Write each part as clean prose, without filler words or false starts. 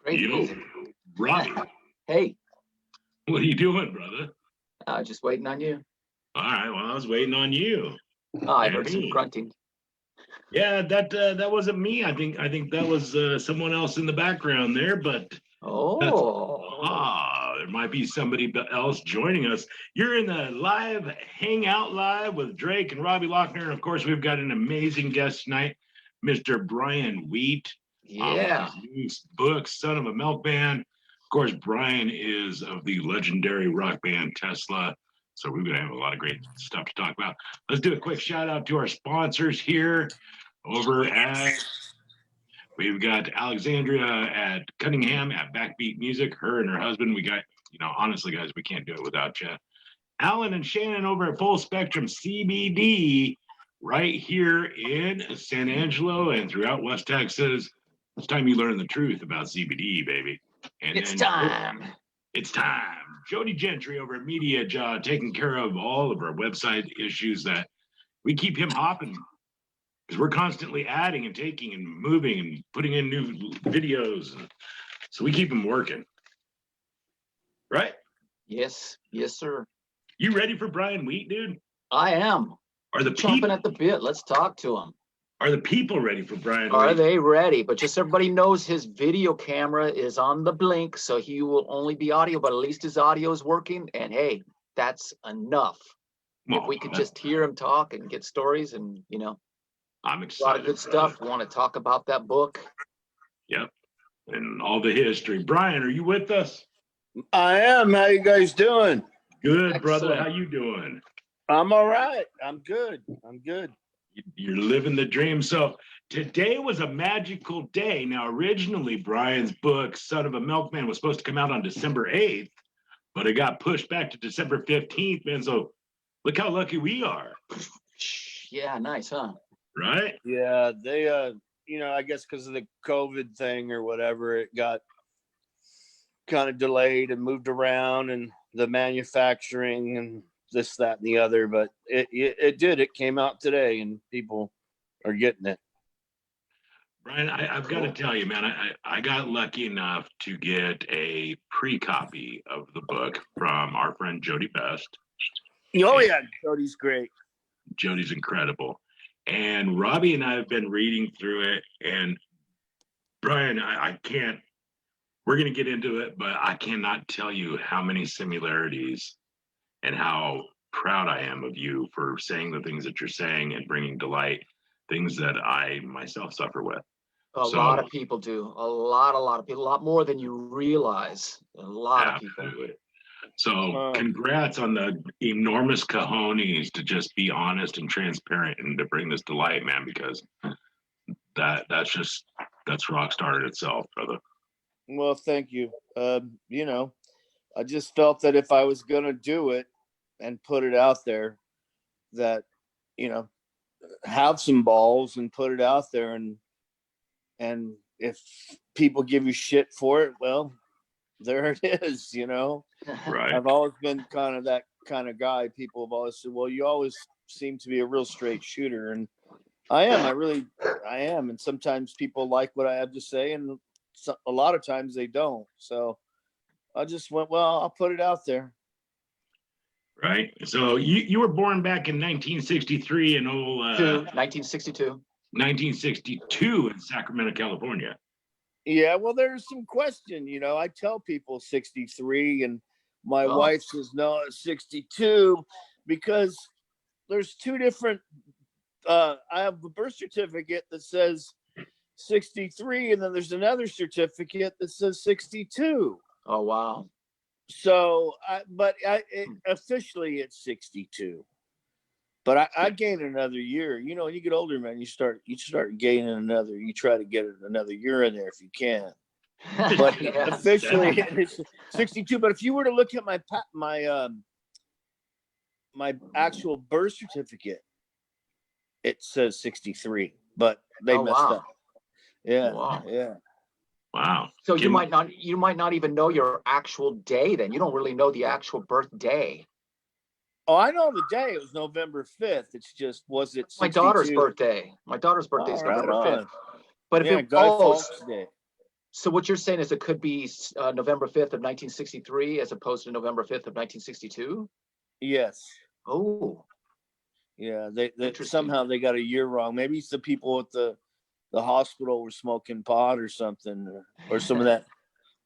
Great Yo, music. Robbie, Hey, what are you doing, brother? just waiting on you. All right, well, I was waiting on you. Oh, I And heard some me. grunting. Yeah, that wasn't me. I think that was someone else in the background there, but that's there might be somebody else joining us. You're in the live hangout live with Drake and Robbie Lochner, and of course, we've got an amazing guest tonight, Mr. Brian Wheat. Yeah. His new book, Son of a Milkman. Of course, Brian is of the legendary rock band Tesla. So we're going to have a lot of great stuff to talk about. Let's do a quick shout out to our sponsors here over at, we've got Alexandria at Cunningham at Backbeat Music, her and her husband. We got, honestly, guys, we can't do it without you. Alan and Shannon over at Full Spectrum CBD right here in San Angelo and throughout West Texas. It's time you learn the truth about CBD, baby. And It's time. It's time. Jody Gentry over at Media Jaw taking care of all of our website issues that we keep him hopping because we're constantly adding and taking and moving and putting in new videos. So we keep him working. Right? Yes, sir. You ready for Brian Wheat, dude? I am. Are the Chomping people at the bit. Let's talk to him. Are the people ready for Brian Are Wheat? they ready? But just so everybody knows, his video camera is on the blink, so he will only be audio, but at least his audio is working. And hey, that's enough. If we could just hear him talk and get stories, and I'm a excited. lot of good stuff. We want to talk about that book. Yep. And all the history. Brian, are you with us? I am. How you guys doing? Good, brother. Excellent. How you doing? I'm all right. I'm good. You're living the dream. So today was a magical day. Now, originally, Brian's book, Son of a Milkman, was supposed to come out on December 8th, but it got pushed back to December 15th, man. So look how lucky we are. Yeah, nice, huh? Right? Yeah, they I guess because of the COVID thing or whatever, it got kind of delayed and moved around, and the manufacturing and this, that, and the other. But it came out today, and people are getting it. Brian, I've got to tell you, man, I got lucky enough to get a pre-copy of the book from our friend Jody Best. Oh yeah, Cody's great. Jody's incredible. And Robbie and I have been reading through it. And Brian, I can't, we're going to get into it, but I cannot tell you how many similarities and how proud I am of you for saying the things that you're saying and bringing to light things that I myself suffer with. A lot of people do. A lot of people. A lot more than you realize. A lot of people. Absolutely. So congrats on the enormous cojones to just be honest and transparent and to bring this to light, man, because that's rock star in itself, brother. Well, thank you. I just felt that if I was going to do it and put it out there, that, have some balls and put it out there. And if people give you shit for it, well, there it is, Right. I've always been kind of that kind of guy. People have always said, well, you always seem to be a real straight shooter. And I am. And sometimes people like what I have to say, and a lot of times they don't. So I just went, well, I'll put it out there. Right. So you were born back in 1963 in 1962. 1962 in Sacramento, California. Yeah, well, there's some question, I tell people 63, and my wife says, no, it's 62, because there's two different, I have a birth certificate that says 63, and then there's another certificate that says 62. Oh, wow. So, officially it's 62. But I gained another year. When you get older, man, you start gaining another. You try to get another year in there if you can. But officially it's 62. But if you were to look at my actual birth certificate, it says 63. But they messed up. Yeah. Wow. Yeah. Wow. So you might not even know your actual day then. You don't really know the actual birthday. Oh, I know the day. It was November 5th. It's just, was it 62? My daughter's birthday. My daughter's birthday is November 5th. But if Guy Fawkes Day. So what you're saying is it could be November 5th of 1963 as opposed to November 5th of 1962? Yes. Oh, Yeah, they interesting. somehow they got a year wrong. Maybe it's the people at the hospital were smoking pot or something, or some of that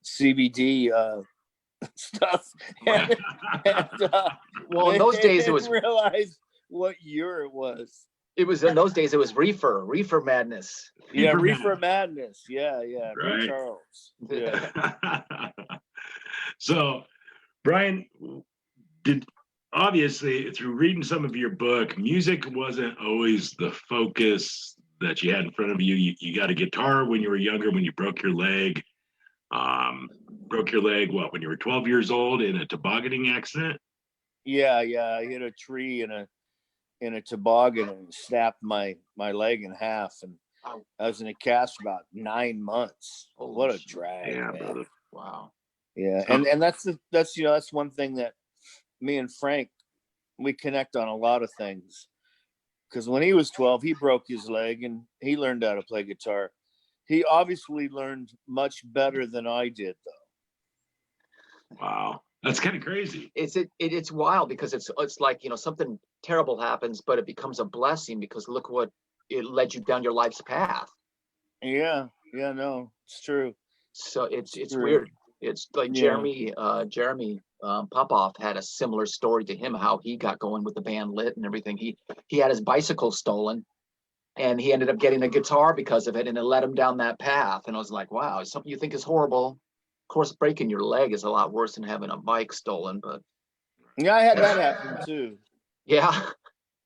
CBD stuff. And, Well, in they those days it didn't was realize what year it was. in those days it was reefer madness. Yeah, Reefer Reefer Madness. Yeah, Ray Right. Charles. Yeah. So, Brian, did obviously through reading some of your book, music wasn't always the focus that you had in front of you. You got a guitar when you were younger, when you broke your leg. What, when you were 12 years old in a tobogganing accident? Yeah, I hit a tree in a toboggan and snapped my leg in half, and I was in a cast for about 9 months. Holy What a shit. drag, Yeah, man. brother. Wow. Yeah, So- and that's one thing that me and Frank, we connect on a lot of things. Because when he was 12, he broke his leg and he learned how to play guitar. He obviously learned much better than I did, though. Wow. That's kind of crazy. It's wild because it's like, you know, something terrible happens, but it becomes a blessing because look what it led you down your life's path. Yeah, no, it's true. So it's True. weird. It's like Yeah. Jeremy Popoff had a similar story to him, how he got going with the band Lit and everything. He had his bicycle stolen and he ended up getting a guitar because of it, and it led him down that path. And I was like, wow, it's something you think is horrible. Of course, breaking your leg is a lot worse than having a bike stolen, but Yeah, I had that happen too. yeah.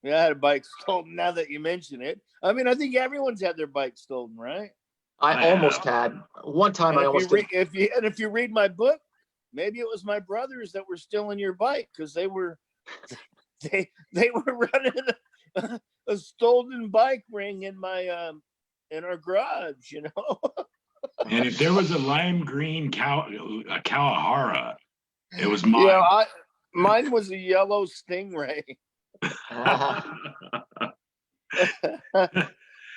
Yeah, I had a bike stolen. Now that you mention it, I mean, I think everyone's had their bike stolen, right? I almost had one time. And I almost did. if you read my book, maybe it was my brothers that were stealing your bike because they were running a stolen bike ring in my in our garage, you know. And if there was a lime green a Kawahara, it was mine. Yeah, mine was a yellow Stingray.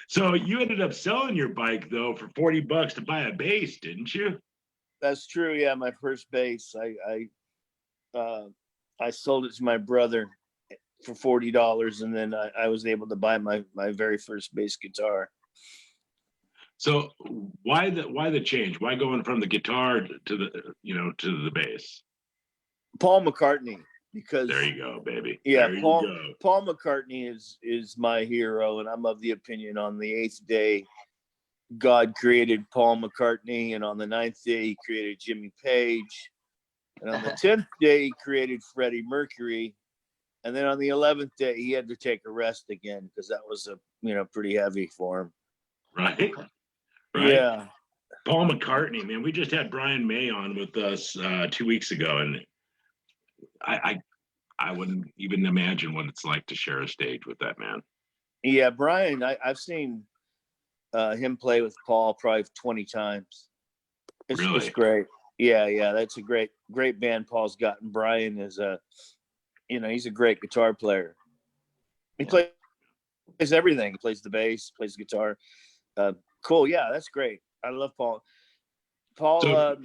So you ended up selling your bike though for $40 to buy a bass, didn't you? That's true. Yeah, my first bass, I sold it to my brother for $40, and then I was able to buy my very first bass guitar. So why the change? Why going from the guitar to the bass? Paul McCartney, because There you go, baby. yeah, There you Paul go. McCartney is my hero, and I'm of the opinion on the 8th day God created Paul McCartney, and on the 9th day he created Jimmy Page, and on the 10th day he created Freddie Mercury, and then on the 11th day he had to take a rest again because that was pretty heavy for him. Right? Yeah. Paul McCartney, man, we just had Brian May on with us 2 weeks ago, and I wouldn't even imagine what it's like to share a stage with that man. Yeah, Brian, I've seen him play with Paul probably 20 times. Really? It's great. Yeah, that's a great band Paul's got. And Brian is he's a great guitar player. He plays everything. He plays the bass, plays the guitar. Cool. Yeah, that's great. I love Paul. So-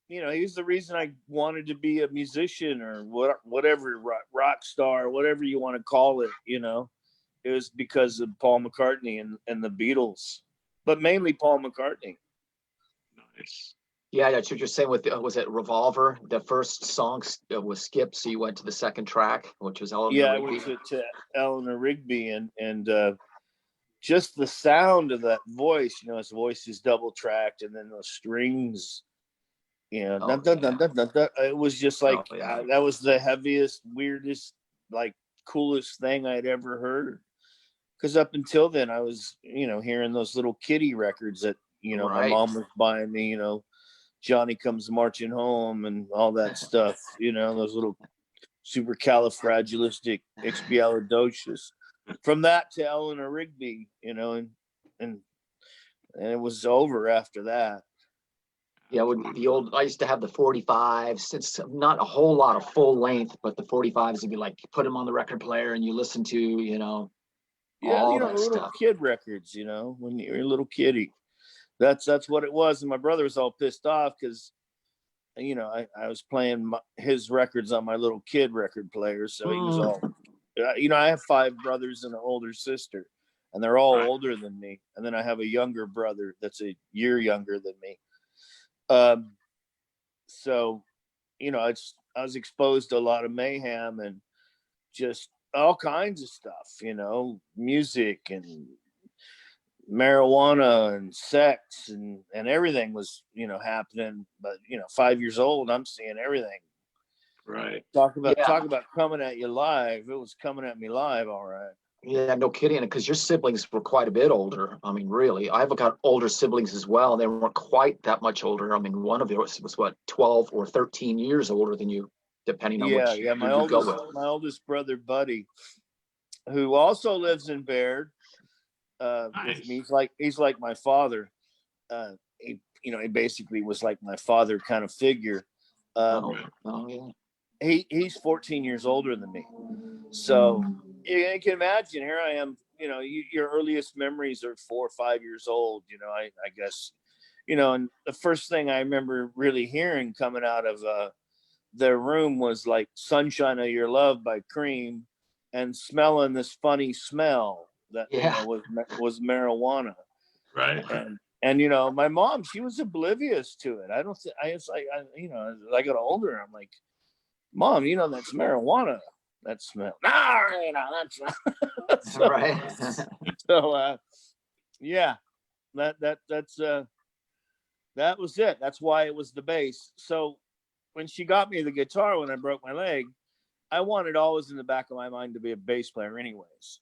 He's the reason I wanted to be a musician or whatever, rock star, whatever you want to call it. It was because of Paul McCartney and the Beatles, but mainly Paul McCartney. Nice. Yeah, that's what you're saying with was it Revolver? The first song was skipped, so you went to the second track, which was Eleanor Yeah, I Rigby. went to Eleanor Rigby and just the sound of that voice. His voice is double tracked, and then the strings. Dun, dun, dun, dun, dun, dun. It was just like that was the heaviest, weirdest, like coolest thing I'd ever heard. Because up until then, I was hearing those little kiddie records that my Right. mom was buying me. Johnny Comes Marching Home and all that stuff. Those little supercalifragilisticexpialidocious. From that to Eleanor Rigby, and it was over after that. Yeah, I used to have the 45s. It's not a whole lot of full length, but the 45s would be like you put them on the record player and you listen to, Yeah, all the that little stuff. kid records, when you're a little kiddie. That's what it was. And my brother was all pissed off because, you know, I was playing his records on my little kid record player. So he was all, you know, I have 5 brothers and an older sister, and they're all older than me. And then I have a younger brother that's a year younger than me. So, you know, I was exposed to a lot of mayhem and just all kinds of stuff, you know, music and marijuana and sex and everything was, you know, happening. But, you know, 5 years old, I'm seeing everything. Right. Talk about coming at you live. It was coming at me live. All right. Yeah, no kidding. Because your siblings were quite a bit older. I mean, really, I've got older siblings as well. They weren't quite that much older. I mean, one of them was what, 12 or 13 years older than you, depending on which Yeah. My oldest brother, Buddy, who also lives in Baird. Nice. He's like my father. He, you know, he basically was like my father kind of figure. Yeah. He's 14 years older than me. So you can imagine, here I am, you know, your earliest memories are 4 or 5 years old, you know, I guess, you know, and the first thing I remember really hearing coming out of their room was like Sunshine of Your Love by Cream, and smelling this funny smell that you know, was marijuana. Right. And you know, my mom, she was oblivious to it. It's like, you know, as I got older, I'm like, Mom, you know, that's marijuana. That smell. No, you know, that's not. So, right. So yeah, that was it. That's why it was the bass. So when she got me the guitar when I broke my leg, I wanted always in the back of my mind to be a bass player anyways.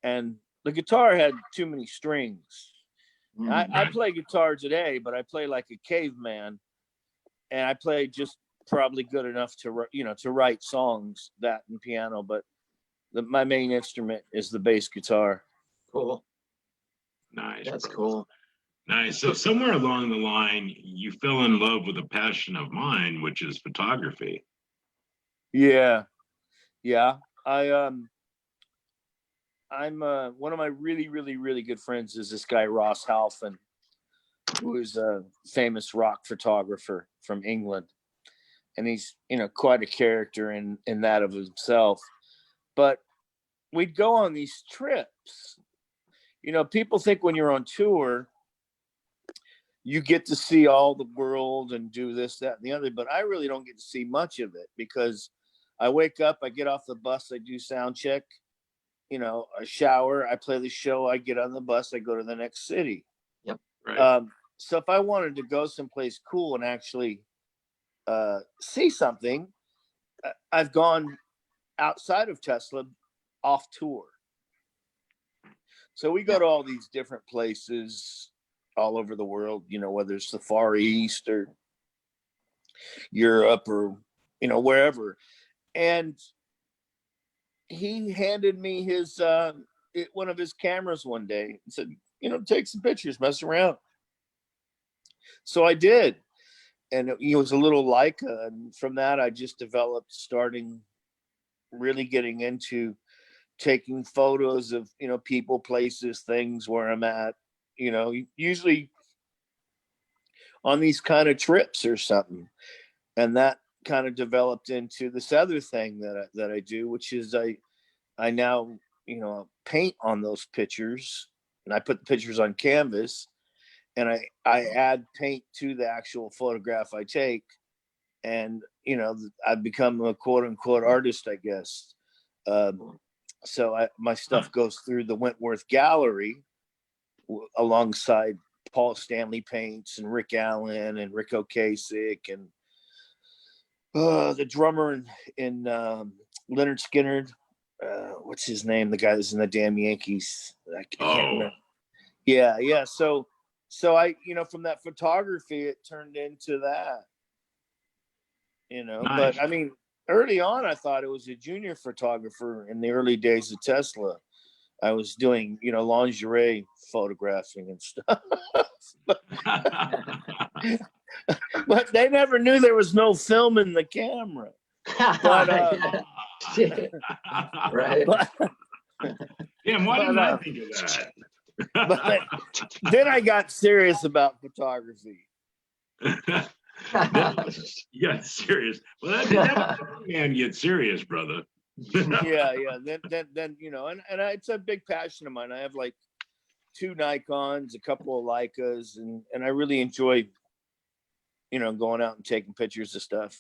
And the guitar had too many strings. I play guitar today, but I play like a caveman, and I play just probably good enough to, you know, to write songs, that and piano, but my main instrument is the bass guitar. Cool. Nice. That's cool. Nice. So somewhere along the line, you fell in love with a passion of mine, which is photography. Yeah. I'm one of my really, really, really good friends is this guy Ross Halfin, who is a famous rock photographer from England, and he's, you know, quite a character in that of himself. But we'd go on these trips. You know, people think when you're on tour, you get to see all the world and do this, that, and the other, but I really don't get to see much of it because I wake up, I get off the bus, I do sound check, you know, I shower, I play the show, I get on the bus, I go to the next city. Yep. Right. So if I wanted to go someplace cool and actually see something, I've gone outside of Tesla off tour. So we go to all these different places all over the world, you know, whether it's the Far East or Europe or, you know, wherever. And he handed me his one of his cameras one day and said, you know, take some pictures, mess around. So I did. And it was a little Leica. And from that, I just developed really getting into taking photos of, you know, people, places, things, where I'm at, you know, usually on these kind of trips or something. And that kind of developed into this other thing that I do, which is I now, you know, paint on those pictures, and I put the pictures on canvas, and I add paint to the actual photograph I take. And, you know, I've become a quote unquote artist, I guess. So my stuff goes through the Wentworth Gallery alongside Paul Stanley paints and Rick Allen and Rick Ocasek and the drummer in Leonard Skinner. What's his name? The guy that's in the damn Yankees. I can't remember. Yeah. So I, you know, from that photography, it turned into that, you know. Nice. But I mean, early on, I thought it was a junior photographer in the early days of Tesla. I was doing, you know, lingerie photographing and stuff. But they never knew there was no film in the camera. But, right. Damn, why didn't I think of that? But then I got serious about photography. Yeah, serious. Well, that man get serious, brother. Yeah. Then and it's a big passion of mine. I have like 2 Nikons, a couple of Leicas, and I really enjoy, going out and taking pictures of stuff.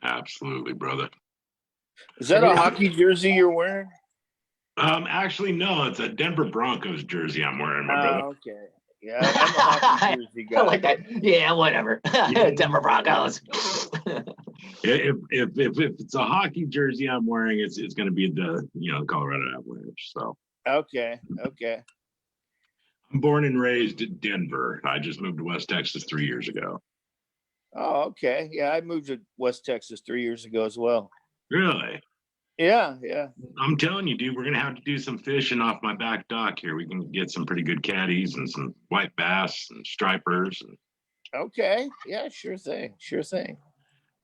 Absolutely, brother. Is that a hockey jersey you're wearing? Actually, no, it's a Denver Broncos jersey I'm wearing, my brother. Okay. Yeah, I'm a hockey jersey guy. I like that. Yeah, whatever. Denver Broncos. If it's a hockey jersey I'm wearing, it's going to be the Colorado Avalanche. So Okay. I'm born and raised in Denver. I just moved to West Texas 3 years ago. Oh, okay. Yeah, I moved to West Texas 3 years ago as well. Really? Yeah. I'm telling you, dude, we're gonna have to do some fishing off my back dock here. We can get some pretty good caddies and some white bass and stripers. Okay. Yeah, sure thing.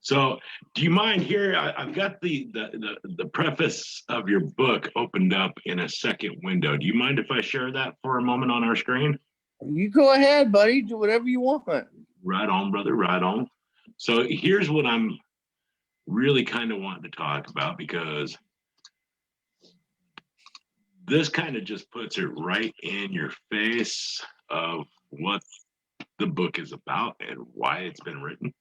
So, do you mind here? I've got the preface of your book opened up in a second window. Do you mind if I share that for a moment on our screen? You go ahead, buddy. Do whatever you want. Right on, brother. Right on. So here's what I'm really kind of wanting to talk about, because this kind of just puts it right in your face of what the book is about and why it's been written.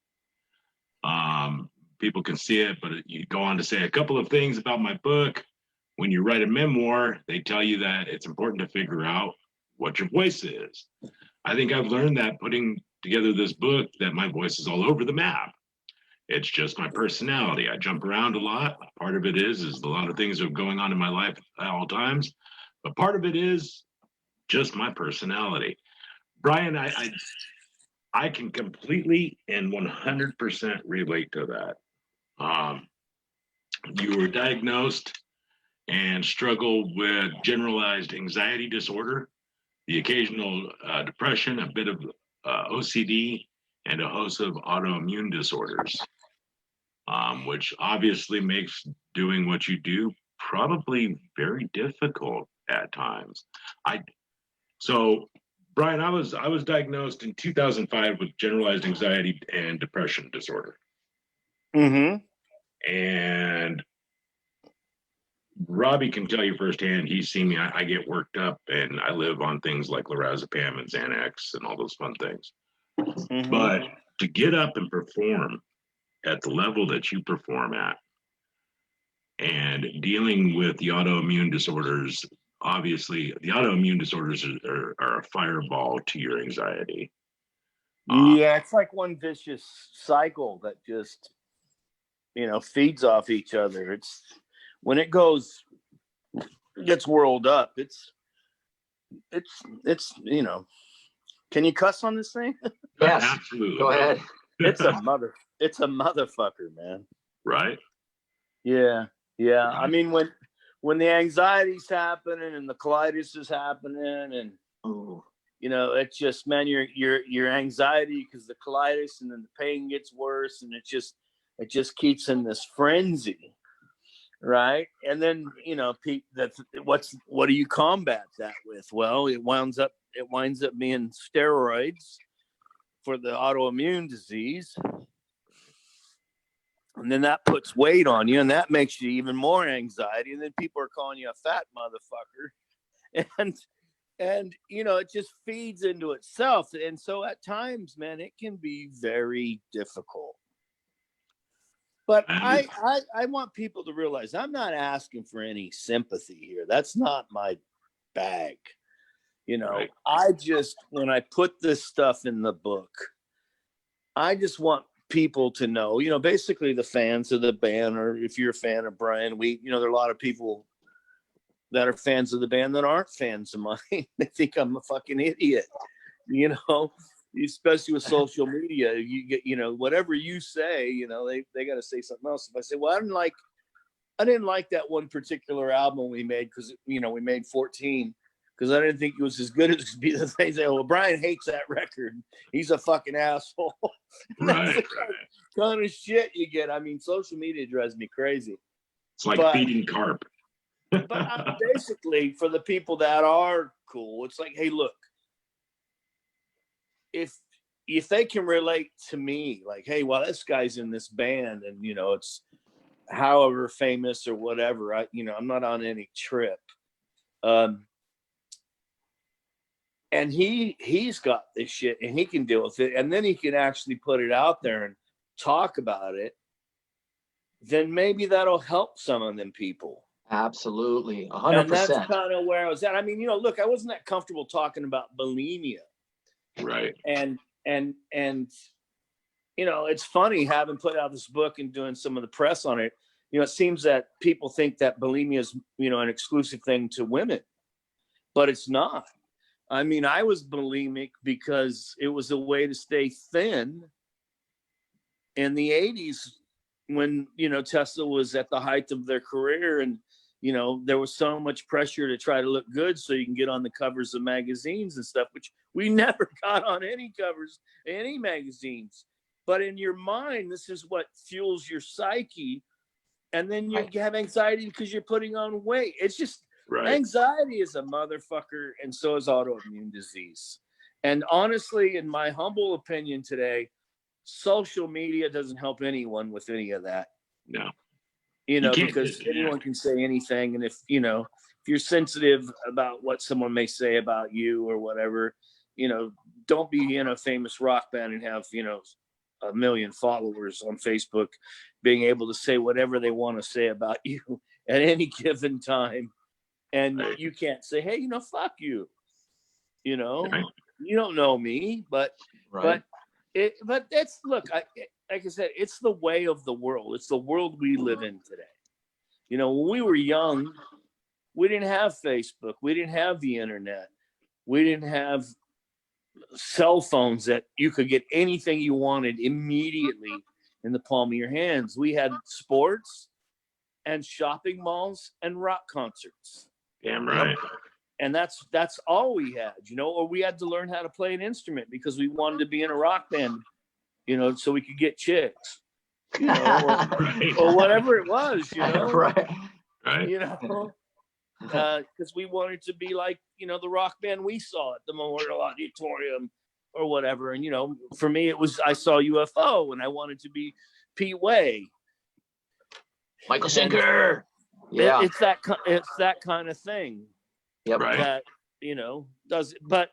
People can see it, but you go on to say a couple of things about my book. When you write a memoir, they tell you that it's important to figure out what your voice is. I think I've learned that putting together this book, that my voice is all over the map. It's just my personality. I jump around a lot. Part of it is a lot of things are going on in my life at all times, but part of it is just my personality. Brian, I can completely and 100% relate to that. You were diagnosed and struggled with generalized anxiety disorder, the occasional depression, a bit of OCD, and a host of autoimmune disorders, which obviously makes doing what you do probably very difficult at times. So Brian, I was diagnosed in 2005 with generalized anxiety and depression disorder. Mm-hmm. And Robbie can tell you firsthand, he's seen me, I get worked up and I live on things like lorazepam and Xanax and all those fun things. Mm-hmm. But to get up and perform at the level that you perform at, and dealing with the autoimmune disorders, obviously the autoimmune disorders are a fireball to your anxiety. Yeah, it's like one vicious cycle that just feeds off each other. It's when it gets whirled up, it's can you cuss on this thing? Yes, absolutely. Go ahead. It's a motherfucker, man. Right? Yeah. I mean, when the anxiety's happening and the colitis is happening, and it's just, man, your anxiety because the colitis, and then the pain gets worse, and it just keeps in this frenzy, right? And then what do you combat that with? Well, it winds up being steroids for the autoimmune disease. And then that puts weight on you, and that makes you even more anxiety. And then people are calling you a fat motherfucker. And it just feeds into itself. And so at times, man, it can be very difficult. But I want people to realize I'm not asking for any sympathy here. That's not my bag. Right. When I put this stuff in the book, I just want people to know, basically the fans of the band, or if you're a fan of Brian, there are a lot of people that are fans of the band that aren't fans of mine. They think I'm a fucking idiot, especially with social media. You get, whatever you say, they got to say something else. If I say, well, I didn't like that one particular album we made because, we made 14. Because I didn't think it was as good as they say, well, Brian hates that record. He's a fucking asshole. That's the kind of shit you get. I mean, social media drives me crazy. It's like feeding carp. basically, for the people that are cool, it's like, hey, look, if they can relate to me, like, hey, well, this guy's in this band, and it's however famous or whatever, I'm not on any trip. And he's got this shit and he can deal with it, and then he can actually put it out there and talk about it, then maybe that'll help some of them people. Absolutely. 100%. And that's kind of where I was at. I mean, look, I wasn't that comfortable talking about bulimia. Right. And it's funny having put out this book and doing some of the press on it. It seems that people think that bulimia is, an exclusive thing to women, but it's not. I mean, I was bulimic because it was a way to stay thin in the 80s when, Tesla was at the height of their career, and, there was so much pressure to try to look good so you can get on the covers of magazines and stuff, which we never got on any covers, any magazines. But in your mind, this is what fuels your psyche. And then you have anxiety because you're putting on weight. It's just, right. Anxiety is a motherfucker, and so is autoimmune disease. And honestly, in my humble opinion today, social media doesn't help anyone with any of that. No. Because anyone can say anything. And if you're sensitive about what someone may say about you or whatever, don't be in a famous rock band and have, 1 million followers on Facebook being able to say whatever they want to say about you at any given time. And you can't say, hey, fuck you. Right. You don't know me, but that's, look, like I said, it's the way of the world. It's the world we live in today. When we were young, we didn't have Facebook. We didn't have the internet. We didn't have cell phones that you could get anything you wanted immediately in the palm of your hands. We had sports and shopping malls and rock concerts. Damn right. And that's all we had, or we had to learn how to play an instrument because we wanted to be in a rock band, so we could get chicks, right. or whatever it was, Right. Because we wanted to be like, the rock band we saw at the Memorial Auditorium or whatever. And, for me, it was, I saw UFO and I wanted to be Pete Way. Michael Schenker. Yeah. It's that kind of thing. Yep. Right. That, does it. But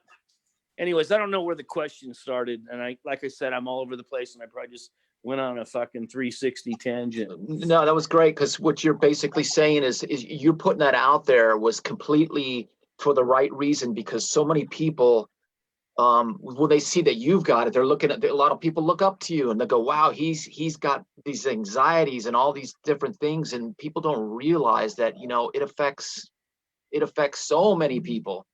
anyways, I don't know where the question started. And like I said, I'm all over the place, and I probably just went on a fucking 360 tangent. No, that was great, because what you're basically saying is you're putting that out there was completely for the right reason, because so many people, when they see that you've got it, they're looking at, a lot of people look up to you and they go, wow, he's got these anxieties and all these different things, and people don't realize that, it affects so many people.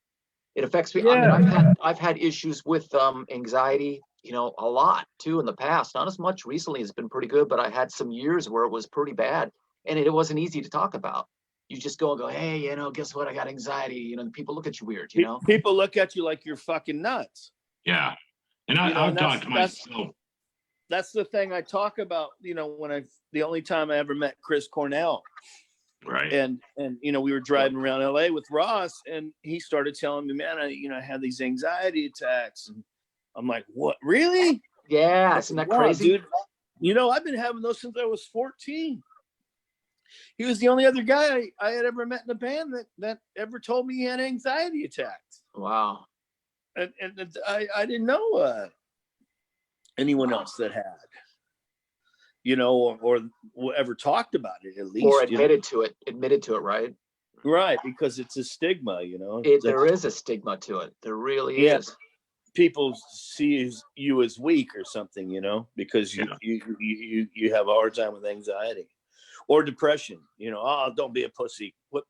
It affects me. Yeah. I mean, I've had issues with anxiety, a lot too in the past. Not as much recently. It's been pretty good, but I had some years where it was pretty bad, and it wasn't easy to talk about. You just go and go, hey, guess what? I got anxiety. People look at you weird. People look at you like you're fucking nuts. Yeah, and I've talked to myself. That's the thing I talk about. The only time I ever met Chris Cornell. Right. And we were driving around LA with Ross, and he started telling me, man, I had these anxiety attacks. And I'm like, what? Really? Yeah. Isn't that crazy? Dude. I've been having those since I was 14. He was the only other guy I had ever met in a band that ever told me he had anxiety attacks. Wow. And I didn't know anyone else that had. Or ever talked about it, at least. Or admitted to it, right? Right, because it's a stigma, There is a stigma to it. There really is. People see you as weak or something, because you have a hard time with anxiety or depression. Oh, don't be a pussy. What,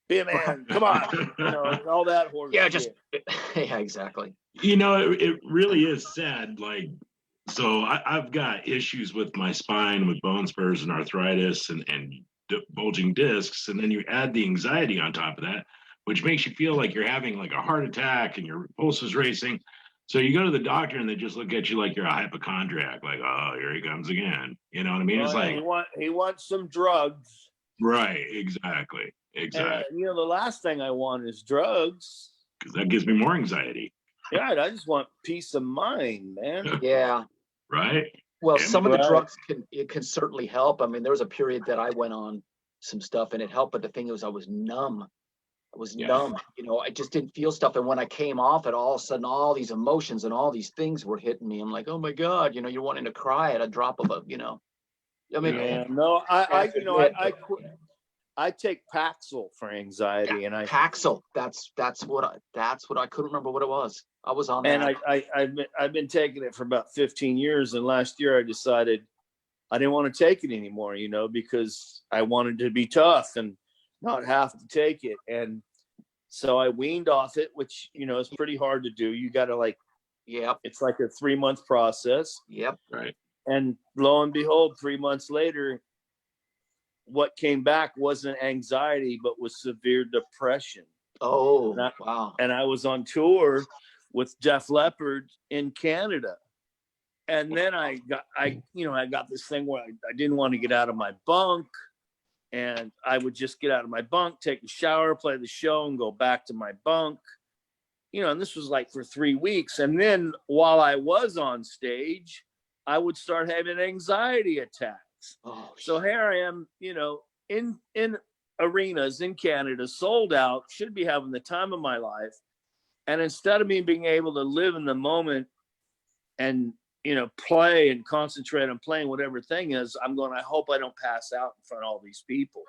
be a man. Come on. All that horror. Yeah, yeah, exactly. It really is sad. Like, so I've got issues with my spine, with bone spurs and arthritis and bulging discs. And then you add the anxiety on top of that, which makes you feel like you're having like a heart attack and your pulse is racing. So you go to the doctor and they just look at you like you're a hypochondriac, like, oh, here he comes again. You know what I mean? It's like he wants some drugs. Right. Exactly. Exactly. And you know, the last thing I want is drugs. Because that gives me more anxiety. Yeah, I just want peace of mind, man. Yeah. Right. Well, And some of the Right. drugs can certainly help. I mean, there was a period that I went on some stuff and it helped, but the thing was I was numb. I was Yeah. numb. You know, I just didn't feel stuff. And when I came off it, all of a sudden, all these emotions and all these things were hitting me. I'm like, oh my God, you know, you're wanting to cry at a drop of a, you know, I mean, Yeah, no, I you know, Yeah. I take Paxil for anxiety, and Paxil. That's what I couldn't remember what it was. I was on that. I've been taking it for about 15 years, and last year I decided I didn't want to take it anymore, you know, because I wanted to be tough and not have to take it. And so I weaned off it, which, you know, is pretty hard to do. You got to Yep. it's like a 3-month process. Yep. right. And lo and behold, 3 months later, what came back wasn't anxiety, but was severe depression. Oh, And wow. And I was on tour with Def Leppard in Canada. And then I got this thing where I didn't want to get out of my bunk. And I would just get out of my bunk, take a shower, play the show, and go back to my bunk. You know, and this was like for 3 weeks. And then while I was on stage, I would start having anxiety attacks. Oh, So here I am, you know, in arenas in Canada, sold out, should be having the time of my life. And instead of me being able to live in the moment and, you know, play and concentrate on playing whatever thing is, I'm going, I hope I don't pass out in front of all these people.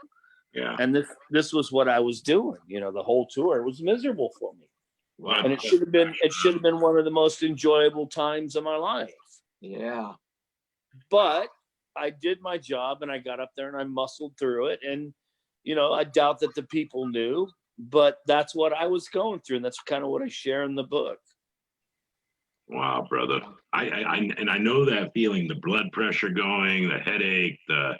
Yeah. And this was what I was doing, you know, the whole tour. It was miserable for me. Wow. And it should have been one of the most enjoyable times of my life. yeah. But I did my job and I got up there and I muscled through it. And, you know, I doubt that the people knew, but that's what I was going through. And that's kind of what I share in the book. Wow, brother. I know that feeling, the blood pressure going, the headache, the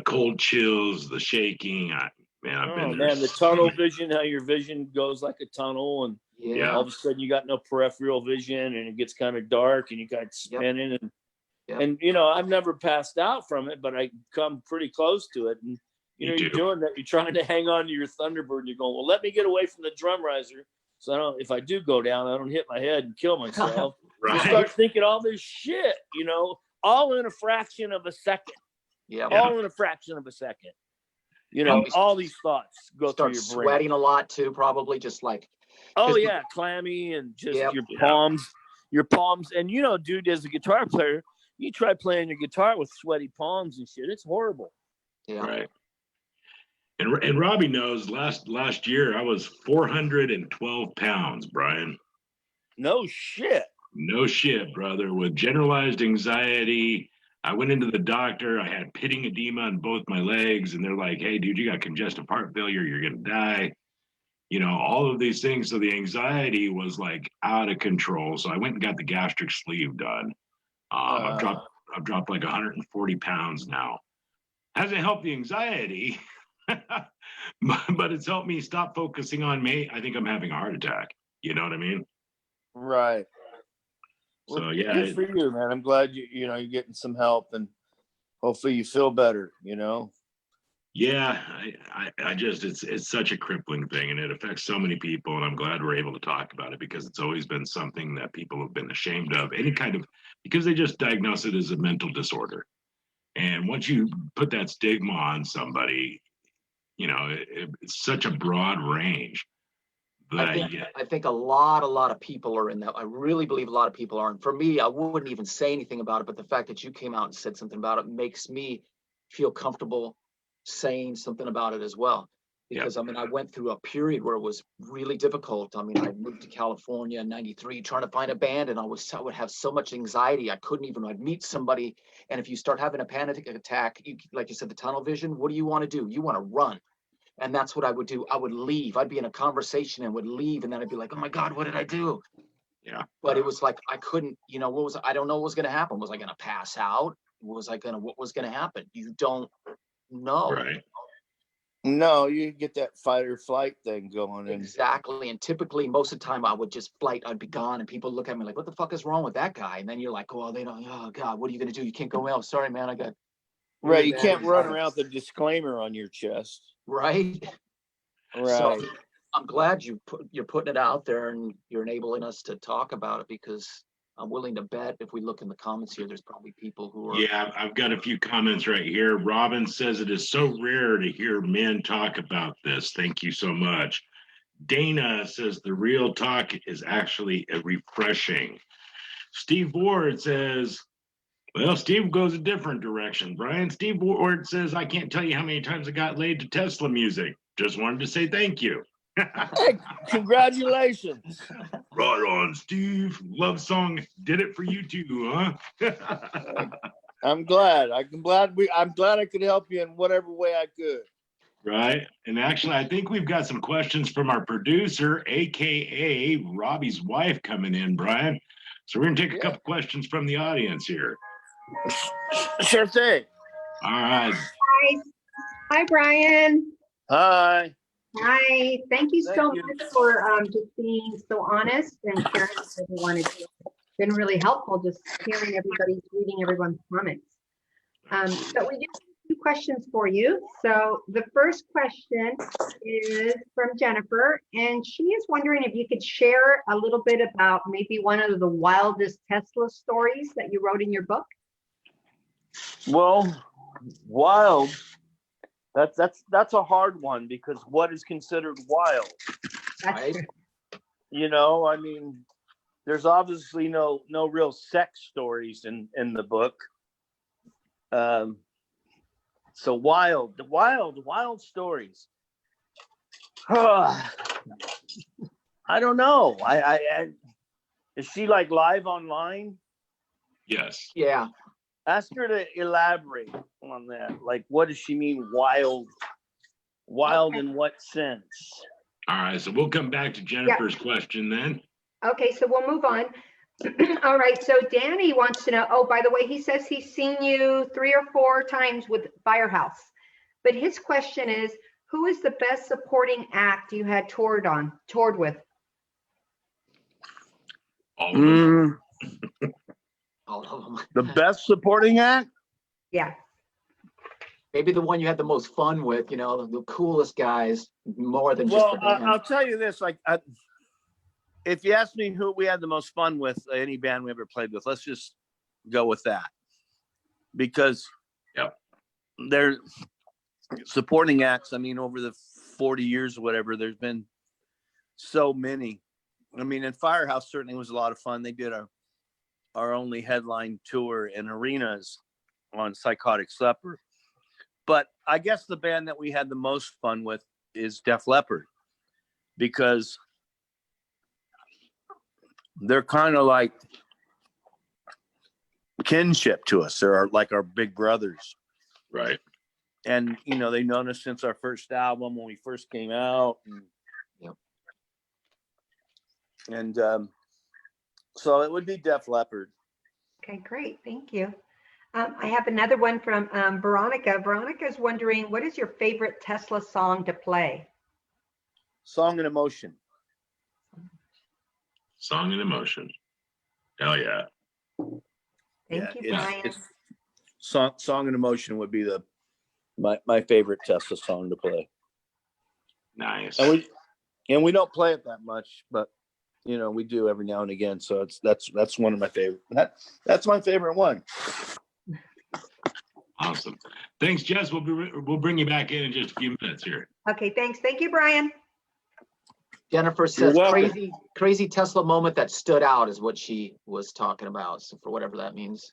cold chills, the shaking. I've been there. Man, the tunnel vision, how your vision goes like a tunnel, and Yeah. all of a sudden you got no peripheral vision and it gets kind of dark and you got spinning. And you know, I've never passed out from it, but I come pretty close to it. And you know, you're doing that, you're trying to hang on to your Thunderbird and you're going, well, let me get away from the drum riser. So if I do go down, I don't hit my head and kill myself. Right. You start thinking all this shit, you know, all in a fraction of a second. Yeah. All in a fraction of a second. You know, all these thoughts go through your brain. Sweating a lot too, probably just like. Oh yeah, clammy and just your palms. And you know, dude, as a guitar player, you try playing your guitar with sweaty palms and shit. It's horrible. Yeah. Right. And Robbie knows last year I was 412 pounds, Brian. No shit. No shit, brother. With generalized anxiety, I went into the doctor. I had pitting edema on both my legs, and they're like, "Hey, dude, you got congestive heart failure. You're gonna die." You know, all of these things. So the anxiety was like out of control. So I went and got the gastric sleeve done. I've dropped like 140 pounds now. Hasn't helped the anxiety, but it's helped me stop focusing on me. I think I'm having a heart attack. You know what I mean? Right. So Well, yeah, good for you, man. I'm glad you're getting some help and hopefully you feel better, you know. yeah. I just it's such a crippling thing, and it affects so many people. And I'm glad we're able to talk about it because it's always been something that people have been ashamed of. Because they just diagnose it as a mental disorder. And once you put that stigma on somebody, you know, it's such a broad range. I think a lot of people are in that. I really believe a lot of people are. And for me, I wouldn't even say anything about it. But the fact that you came out and said something about it makes me feel comfortable saying something about it as well. Because I mean, I went through a period where it was really difficult. I mean, I moved to California in '93 trying to find a band, and I would have so much anxiety. I'd meet somebody, and if you start having a panic attack, like you said, the tunnel vision, what do you want to do? You want to run. And that's what I would do. I would leave. I'd be in a conversation and would leave, and then I'd be like, oh my God, what did I do? Yeah. But it was like I couldn't, you know, I don't know what was gonna happen. Was I gonna pass out? What was gonna happen? You don't know. Right. No, you get that fight or flight thing going. Exactly. And typically most of the time I would just flight, I'd be gone, and people look at me like, what the fuck is wrong with that guy? And then you're like, oh, they don't, oh God, what are you gonna do? You can't go, well, sorry, man, I got Right. You bad can't run advice. around with a disclaimer on your chest. Right? Right. So I'm glad you're putting it out there and you're enabling us to talk about it, because I'm willing to bet if we look in the comments here, there's probably people who are. Yeah, I've got a few comments right here. Robin says it is so rare to hear men talk about this. Thank you so much. Dana says the real talk is actually refreshing. Steve Ward says, well, Steve goes a different direction. Brian, Steve Ward says, I can't tell you how many times I got laid to Tesla music. Just wanted to say thank you. Hey, congratulations. Right on, Steve. Love song did it for you too, huh? I'm glad. I'm glad I could help you in whatever way I could. Right. And actually, I think we've got some questions from our producer, aka Robbie's wife, coming in, Brian. So we're gonna take a couple questions from the audience here. Sure thing. All right. Hi, Brian. Hi. Hi. Thank you so Thank you. much for just being so honest and sharing with everyone. It's been really helpful just reading everyone's comments. But we do have a few questions for you. So the first question is from Jennifer, and she is wondering if you could share a little bit about maybe one of the wildest Tesla stories that you wrote in your book. Well, wild. That's a hard one, because what is considered wild? Right? You know, I mean, there's obviously no real sex stories in the book. So wild stories. I don't know. I is she like live online? Yes. Yeah. Ask her to elaborate on that. Like, what does she mean wild? Wild in what sense? All right. So we'll come back to Jennifer's question then. Okay, so we'll move on. All right, so Danny wants to know, oh, by the way, he says he's seen you 3 or 4 times with Firehouse. But his question is, who is the best supporting act you had toured with? All of them. All of them. The best supporting act? Yeah. Maybe the one you had the most fun with, you know, the coolest guys, more than just Well, the band. I'll tell you this, like, if you ask me who we had the most fun with, any band we ever played with, let's just go with that. Because they're supporting acts. I mean, over the 40 years or whatever, there's been so many. I mean, and Firehouse certainly was a lot of fun. They did our only headline tour in arenas on Psychotic Supper. But I guess the band that we had the most fun with is Def Leppard, because they're kind of like kinship to us. They're like our big brothers. Right. And, you know, they've known us since our first album when we first came out. And so it would be Def Leppard. Okay, great, thank you. I have another one from Veronica. Veronica's wondering, what is your favorite Tesla song to play? Song and Emotion. Song and Emotion. Hell yeah. Thank you, Brian. Song and Emotion would be my favorite Tesla song to play. Nice. And we don't play it that much, but you know, we do every now and again. So that's one of my favorite. That's my favorite one. Awesome. Thanks, Jess. We'll bring you back in just a few minutes here. Okay, thanks. Thank you, Brian. Jennifer says You're welcome. crazy Tesla moment that stood out is what she was talking about. So for whatever that means.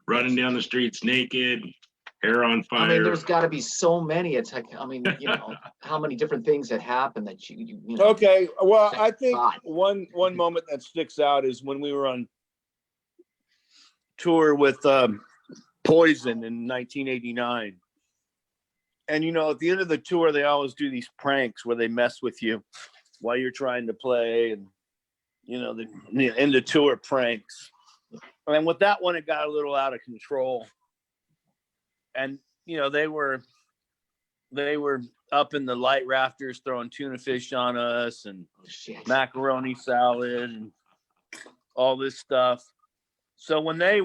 Running down the streets naked, hair on fire. I mean, there's got to be so many. It's like, I mean, you know, how many different things that happen that you know. Okay. Well, I think God. one moment that sticks out is when we were on tour with Poison in 1989. And, you know, at the end of the tour, they always do these pranks where they mess with you while you're trying to play, and, you know, the end of tour pranks. And with that one, it got a little out of control. And, you know, they were up in the light rafters throwing tuna fish on us and Shit. macaroni salad and all this stuff. So when they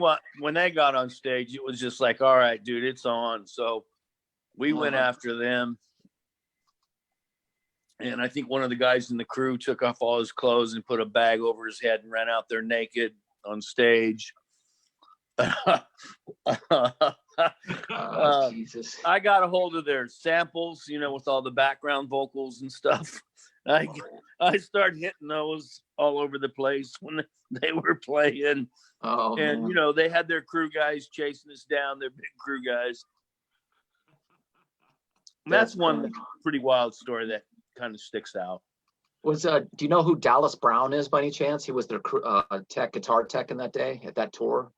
got on stage, it was just like, all right, dude, it's on. So we went after them. And I think one of the guys in the crew took off all his clothes and put a bag over his head and ran out there naked on stage. Jesus. I got a hold of their samples, with all the background vocals and stuff. I started hitting those all over the place when they were playing. Oh, And, man. they had their crew guys chasing us down, their big crew guys. And that's one funny. pretty wild story that kind of sticks out. Do you know who Dallas Brown is by any chance? He was their guitar tech in that day at that tour.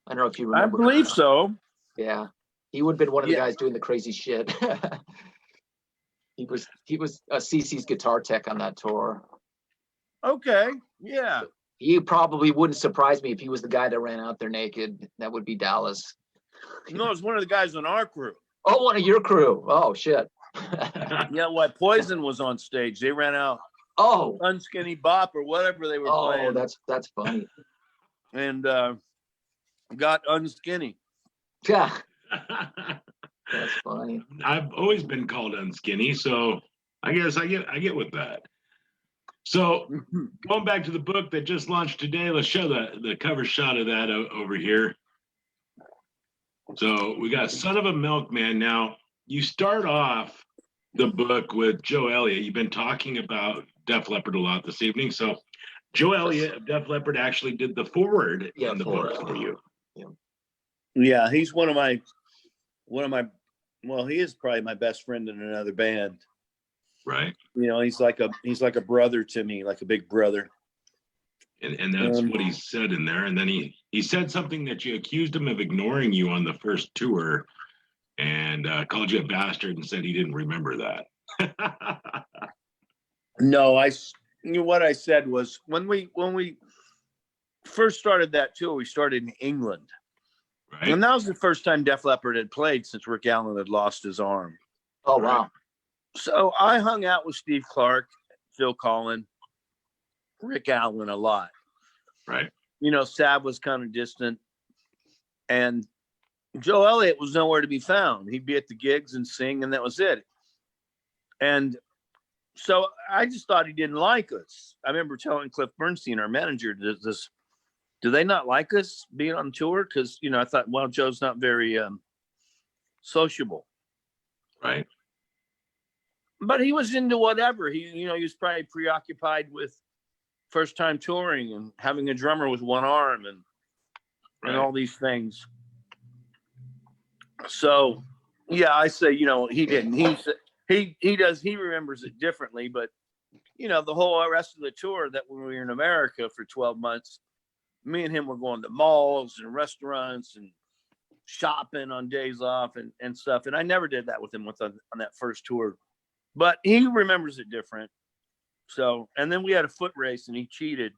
I don't know if you remember. I believe so. Yeah, he would have been one of the guys doing the crazy shit. He was CeCe's guitar tech on that tour. Okay, yeah. He probably wouldn't surprise me if he was the guy that ran out there naked. That would be Dallas. No, it's one of the guys on our crew. Oh, one of your crew. Oh, shit. Yeah, Poison was on stage. They ran out Oh, Unskinny Bop or whatever they were playing. that's funny. And got unskinny. Yeah, that's funny. I've always been called unskinny, so I guess I get with that. So going back to the book that just launched today, let's show the cover shot of that over here. So we got Son of a Milkman. Now, you start off the book with Joe Elliott. You've been talking about Def Leppard a lot this evening. So Joe Elliott of Def Leppard actually did the forward in the book for you. Yeah, he's one of my well, he is probably my best friend in another band. Right. He's like a brother to me, like a big brother. And that's what he said in there. And then he said something that you accused him of ignoring you on the first tour and called you a bastard and said he didn't remember that. No, what I said was when we first started that tour, we started in England. Right. And that was the first time Def Leppard had played since Rick Allen had lost his arm. Oh, wow. So I hung out with Steve Clark, Phil Collin, Rick Allen a lot. Right. Sav was kind of distant. And Joe Elliott was nowhere to be found. He'd be at the gigs and sing, and that was it. And so I just thought he didn't like us. I remember telling Cliff Bernstein, our manager, do they not like us being on tour? Because, I thought, well, Joe's not very sociable. Right. But he was into whatever. He was probably preoccupied with first time touring and having a drummer with one arm and all these things. So, yeah, I say, he didn't. He remembers it differently. But, the whole rest of the tour that when we were in America for 12 months, me and him were going to malls and restaurants and shopping on days off and stuff. And I never did that with him on that first tour. But he remembers it different. So, and then we had a foot race and he cheated.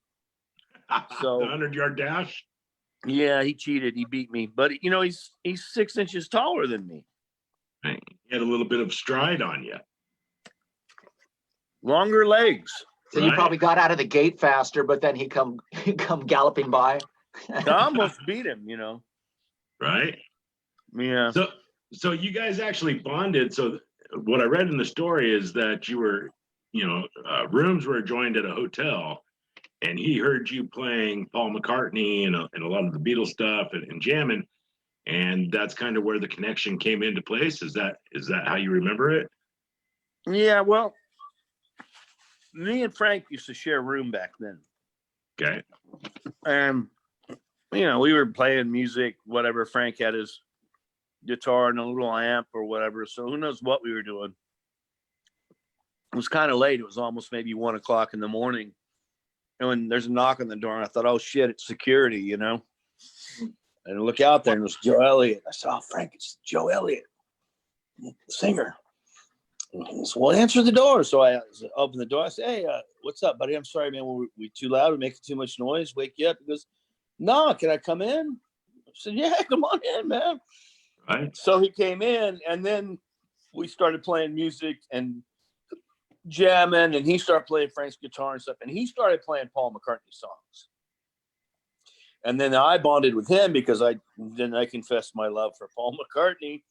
So the 100-yard dash? Yeah, he cheated. He beat me. But, he's 6 inches taller than me. He had a little bit of stride on you. Longer legs. So you probably got out of the gate faster, but then he come galloping by. I almost beat him, Right. Yeah. So you guys actually bonded. So what I read in the story is that you were, rooms were joined at a hotel, and he heard you playing Paul McCartney and a lot of the Beatles stuff and jamming, and that's kind of where the connection came into place. Is that how you remember it? Yeah. Well, me and Frank used to share a room back then. Okay. And, we were playing music, whatever. Frank had his guitar and a little amp or whatever. So who knows what we were doing. It was kind of late. It was almost maybe 1 o'clock in the morning. And when there's a knock on the door, and I thought, oh, shit, it's security, And I look out there, and it was Joe Elliott. I said, oh, Frank, it's Joe Elliott, the singer. And so, well, answer the door. So I opened the door. I said, hey, what's up, buddy? I'm sorry, man. We too loud? We're making too much noise? Wake you up? He goes, no, can I come in? I said, yeah, come on in, man. Right. So he came in, and then we started playing music and jamming, and he started playing Frank's guitar and stuff, and he started playing Paul McCartney songs. And then I bonded with him because I confessed my love for Paul McCartney,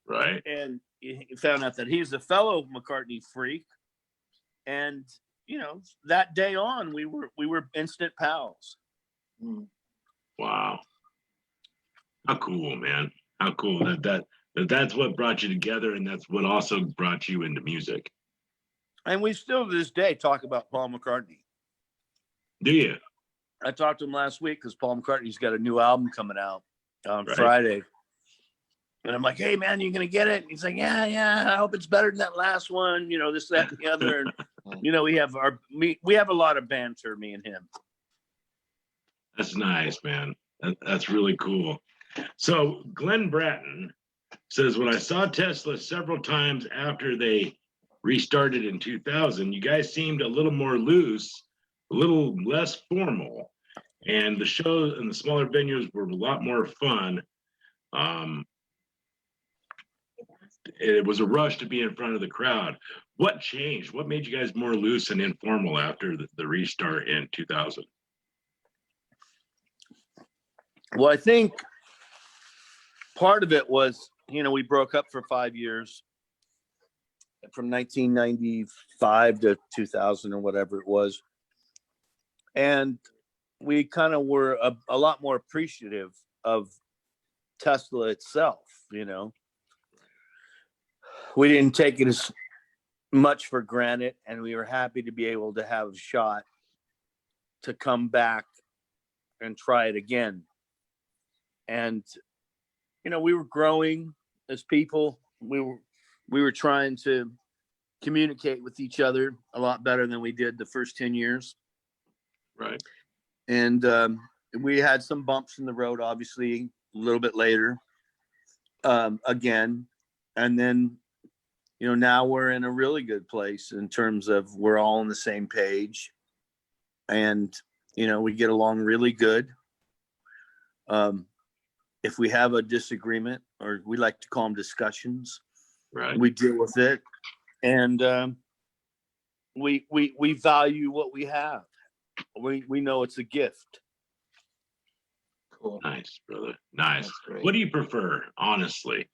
Right. and he found out that he's a fellow McCartney freak. And that day on, we were instant pals. Wow. How cool, man. How cool that's what brought you together, and that's what also brought you into music. And we still to this day talk about Paul McCartney. Do you? I talked to him last week because Paul McCartney's got a new album coming out on Right. Friday. And I'm like, hey, man, you going to get it? And he's like, yeah, I hope it's better than that last one. This, that, and the other. And, we have a lot of banter, me and him. That's nice, man. That's really cool. So Glenn Bratton says, when I saw Tesla several times after they restarted in 2000, you guys seemed a little more loose, a little less formal, and the shows and the smaller venues were a lot more fun. It was a rush to be in front of the crowd. What changed? What made you guys more loose and informal after the restart in 2000? Well, I think part of it was, we broke up for 5 years, from 1995 to 2000 or whatever it was. And we kind of were a lot more appreciative of Tesla itself, We didn't take it as much for granted, and we were happy to be able to have a shot to come back and try it again. And, we were growing as people. We were trying to communicate with each other a lot better than we did the first 10 years. Right. And we had some bumps in the road, obviously, a little bit later, again. And then, now we're in a really good place in terms of we're all on the same page. And, we get along really good. If we have a disagreement, or we like to call them discussions, Right. we deal with it. And we value what we have. We know it's a gift. Cool. Nice, brother. Nice. That's great. What do you prefer, honestly?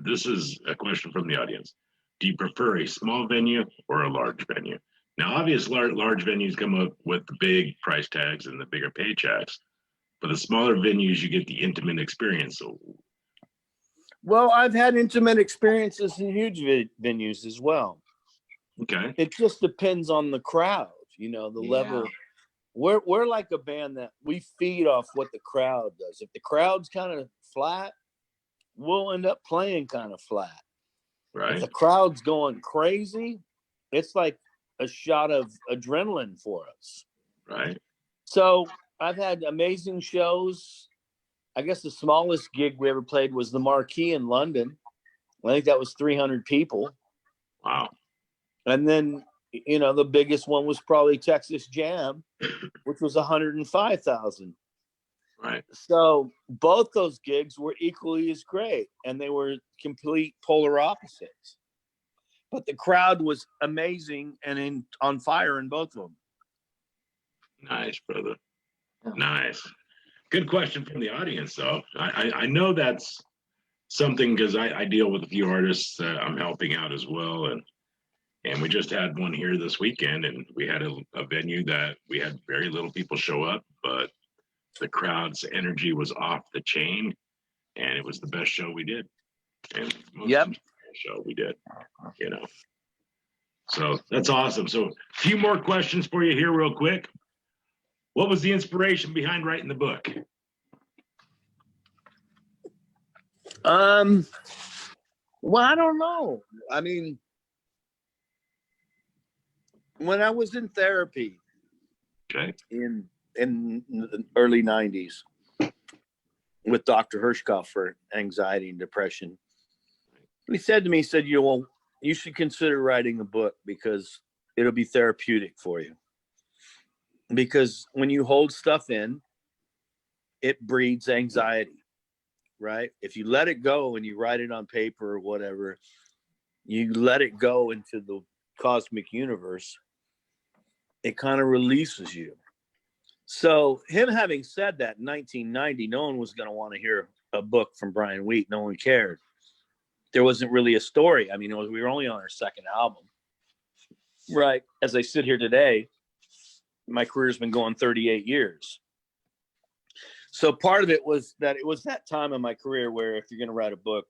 This is a question from the audience. Do you prefer a small venue or a large venue? Now, obviously, large venues come up with the big price tags and the bigger paychecks, but the smaller venues, you get the intimate experience. So, Well, I've had intimate experiences in huge venues as well. okay. It just depends on the crowd, the level. We're like a band that we feed off what the crowd does. If the crowd's kind of flat, we'll end up playing kind of flat. If Right. the crowd's going crazy, it's like a shot of adrenaline for us. Right. So I've had amazing shows. I guess the smallest gig we ever played was the Marquee in London. I think that was 300 people. Wow. And then, the biggest one was probably Texas Jam, which was 105,000. Right. So both those gigs were equally as great, and they were complete polar opposites. But the crowd was amazing and on fire in both of them. Nice, brother. Yeah. Nice. Good question from the audience, though. I know that's something because I deal with a few artists that I'm helping out as well, and we just had one here this weekend, and we had a venue that we had very little people show up, but the crowd's energy was off the chain, and it was the best show we did. And Yep. Show we did, So that's awesome. So a few more questions for you here real quick. What was the inspiration behind writing the book? Well, I don't know. I mean, when I was in therapy Okay. in the early 90s with Dr. Hirschkopf for anxiety and depression, he said to me, you should consider writing a book because it'll be therapeutic for you. Because when you hold stuff in, it breeds anxiety, right? If you let it go and you write it on paper or whatever, you let it go into the cosmic universe, it kind of releases you. So him having said that in 1990, no one was going to want to hear a book from Brian Wheat. No one cared. There wasn't really a story. I mean, we were only on our second album. Right. As I sit here today, my career's been going 38 years. So part of it was that time in my career where if you're going to write a book,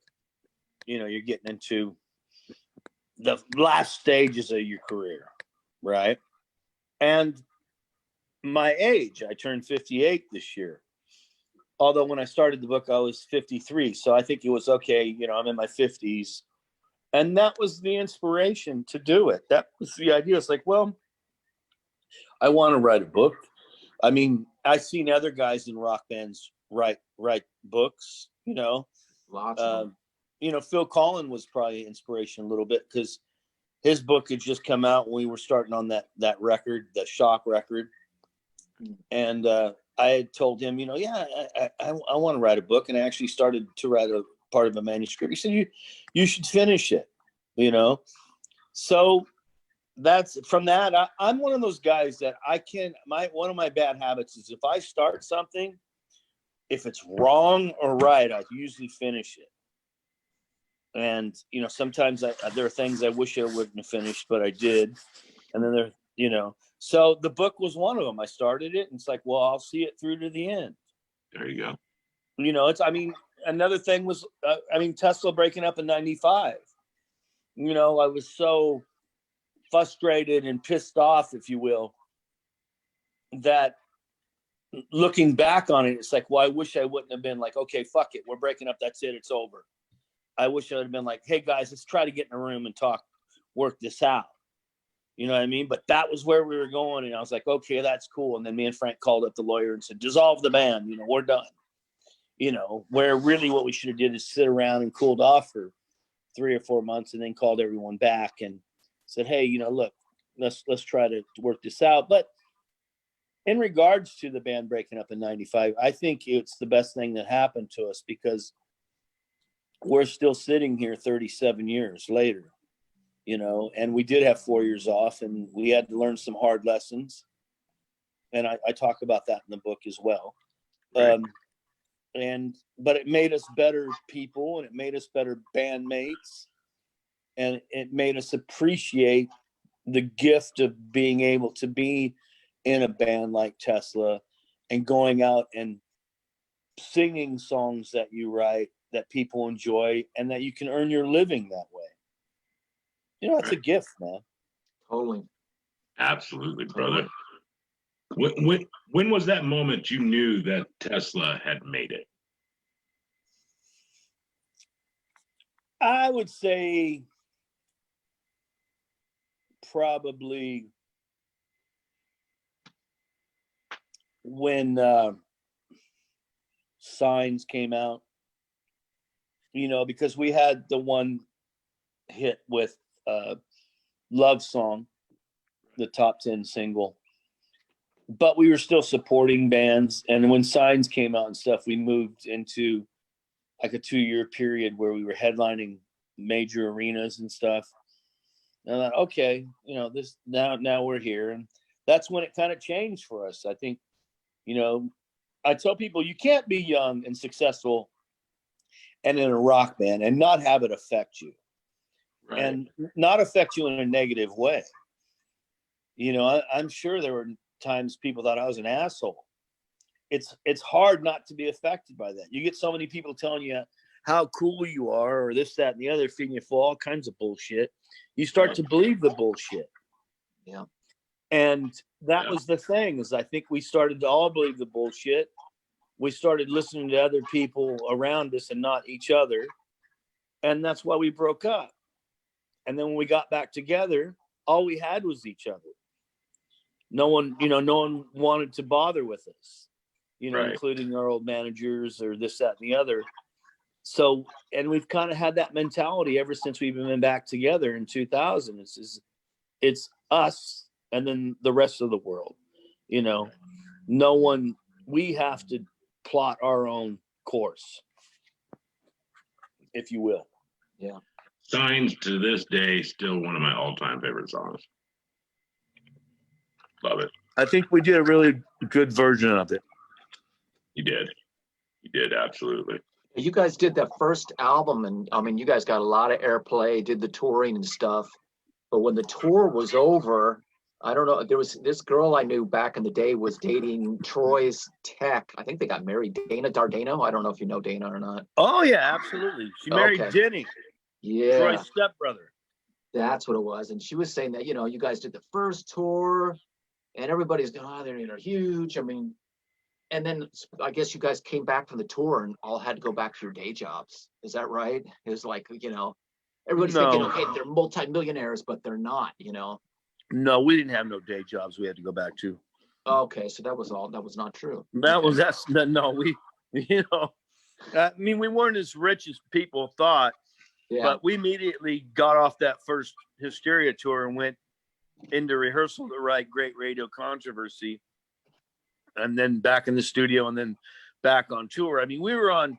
you know, you're getting into the last stages of your career. Right. And my age, I turned 58 this year. Although when I started the book, I was 53. So I think it was okay. You know, I'm in my 50s. And that was the inspiration to do it. That was the idea. It's like, well, I want to write a book. I mean, I've seen other guys in rock bands write books, you know. Lots of them. You know, Phil Collin was probably inspiration a little bit because his book had just come out when we were starting on that record, the Shock record. And I had told him, you know, yeah, I want to write a book. And I actually started to write a part of a manuscript. He said, you should finish it, you know. So that's from that. I'm one of those guys that one of my bad habits is if I start something, if it's wrong or right, I usually finish it. And, you know, sometimes there are things I wish I wouldn't have finished, but I did. And then you know, so the book was one of them. I started it and it's like, well, I'll see it through to the end. There you go. You know, another thing was, Tesla breaking up in 95. You know, I was so frustrated and pissed off, if you will, that looking back on it, it's like, well, I wish I wouldn't have been like, okay, fuck it. We're breaking up. That's it. It's over. I wish I would have been like, hey guys, let's try to get in a room and work this out. You know what I mean? But that was where we were going. And I was like, okay, that's cool. And then me and Frank called up the lawyer and said, dissolve the band. You know, we're done. You know, where really what we should have did is sit around and cooled off for 3 or 4 months and then called everyone back and said, hey, you know, look, let's try to work this out. But in regards to the band breaking up in 95, I think it's the best thing that happened to us because we're still sitting here 37 years later, you know, and we did have 4 years off and we had to learn some hard lessons. And I talk about that in the book as well. Right. But it made us better people and it made us better bandmates. And it made us appreciate the gift of being able to be in a band like Tesla and going out and singing songs that you write that people enjoy and that you can earn your living that way. You know, it's a gift, man. Totally. Absolutely, brother. When was that moment you knew that Tesla had made it? I would say probably when Signs came out, you know, because we had the one hit with Love Song, the top 10 single, but we were still supporting bands. And when Signs came out and stuff, we moved into like a 2-year period where we were headlining major arenas and stuff. And I thought, okay, you know, this now we're here. And that's when it kind of changed for us. I think, you know, I tell people you can't be young and successful and in a rock band and not have it affect you. Right. And not affect you in a negative way. You know, I'm sure there were times people thought I was an asshole. It's hard not to be affected by that. You get so many people telling you how cool you are or this, that, and the other, feeding you full all kinds of bullshit. You start to believe the bullshit. Yeah. And that was the thing, is I think we started to all believe the bullshit. We started listening to other people around us and not each other. And that's why we broke up. And then when we got back together, all we had was each other. No one wanted to bother with us, you know, Right. including our old managers or this, that, and the other. So, and we've kind of had that mentality ever since we've been back together in 2000. It's us and then the rest of the world, you know. We have to plot our own course, if you will. Yeah. Signs to this day, still one of my all-time favorite songs. Love it. I think we did a really good version of it. You did. You did, absolutely. You guys did that first album, and I mean, you guys got a lot of airplay, did the touring and stuff. But when the tour was over, I don't know, there was this girl I knew back in the day was dating Troy's tech. I think they got married, Dana Dardano. I don't know if you know Dana or not. Oh yeah, absolutely. She married Okay. Denny, Yeah, Troy's stepbrother. that's what it was. And she was saying that, you guys did the first tour and everybody's going, oh, they're huge. I mean, and then I guess you guys came back from the tour and all had to go back to your day jobs. Is that right? It was like, everybody's thinking, okay, they're multimillionaires, but they're not, No, we didn't have no day jobs we had to go back to. Okay, so that was not true. No, I mean, we weren't as rich as people thought, Yeah. but we immediately got off that first Hysteria tour and went into rehearsal to write Great Radio Controversy, and then back in the studio, and then back on tour. I mean, we were on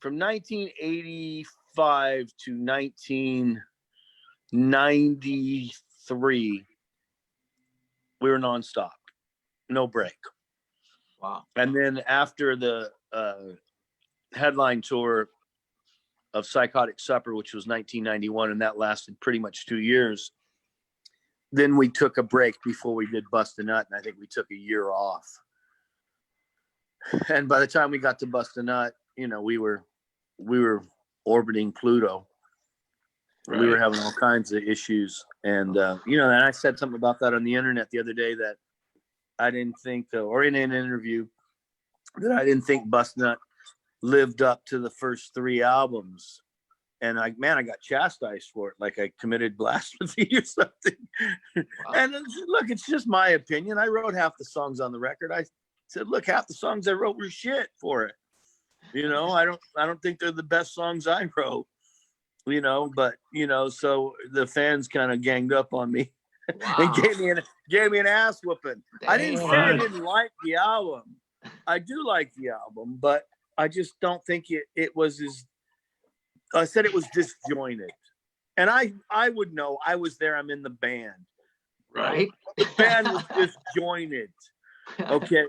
from 1985 to 1993. We were nonstop, no break. Wow. And then after the headline tour of Psychotic Supper, which was 1991, and that lasted pretty much 2 years, then we took a break before we did Bust a Nut, and I think we took a year off. And by the time we got to Bust a Nut, we were orbiting Pluto. Right. We were having all kinds of issues, and and I said something about that on the internet the other day, that I didn't think, or in an interview, that I didn't think Bust a Nut lived up to the first 3 albums. And I got chastised for it, like I committed blasphemy or something. Wow. And look, it's just my opinion. I wrote half the songs on the record. I said, look, half the songs I wrote were shit for it. I don't think they're the best songs I wrote. But so the fans kind of ganged up on me. Wow. And gave me an ass whooping. Damn. I didn't say I didn't like the album. I do like the album, but I just don't think it was as. I said it was disjointed, and I would know. I was there. I'm in the band. Right. The band was disjointed. Okay.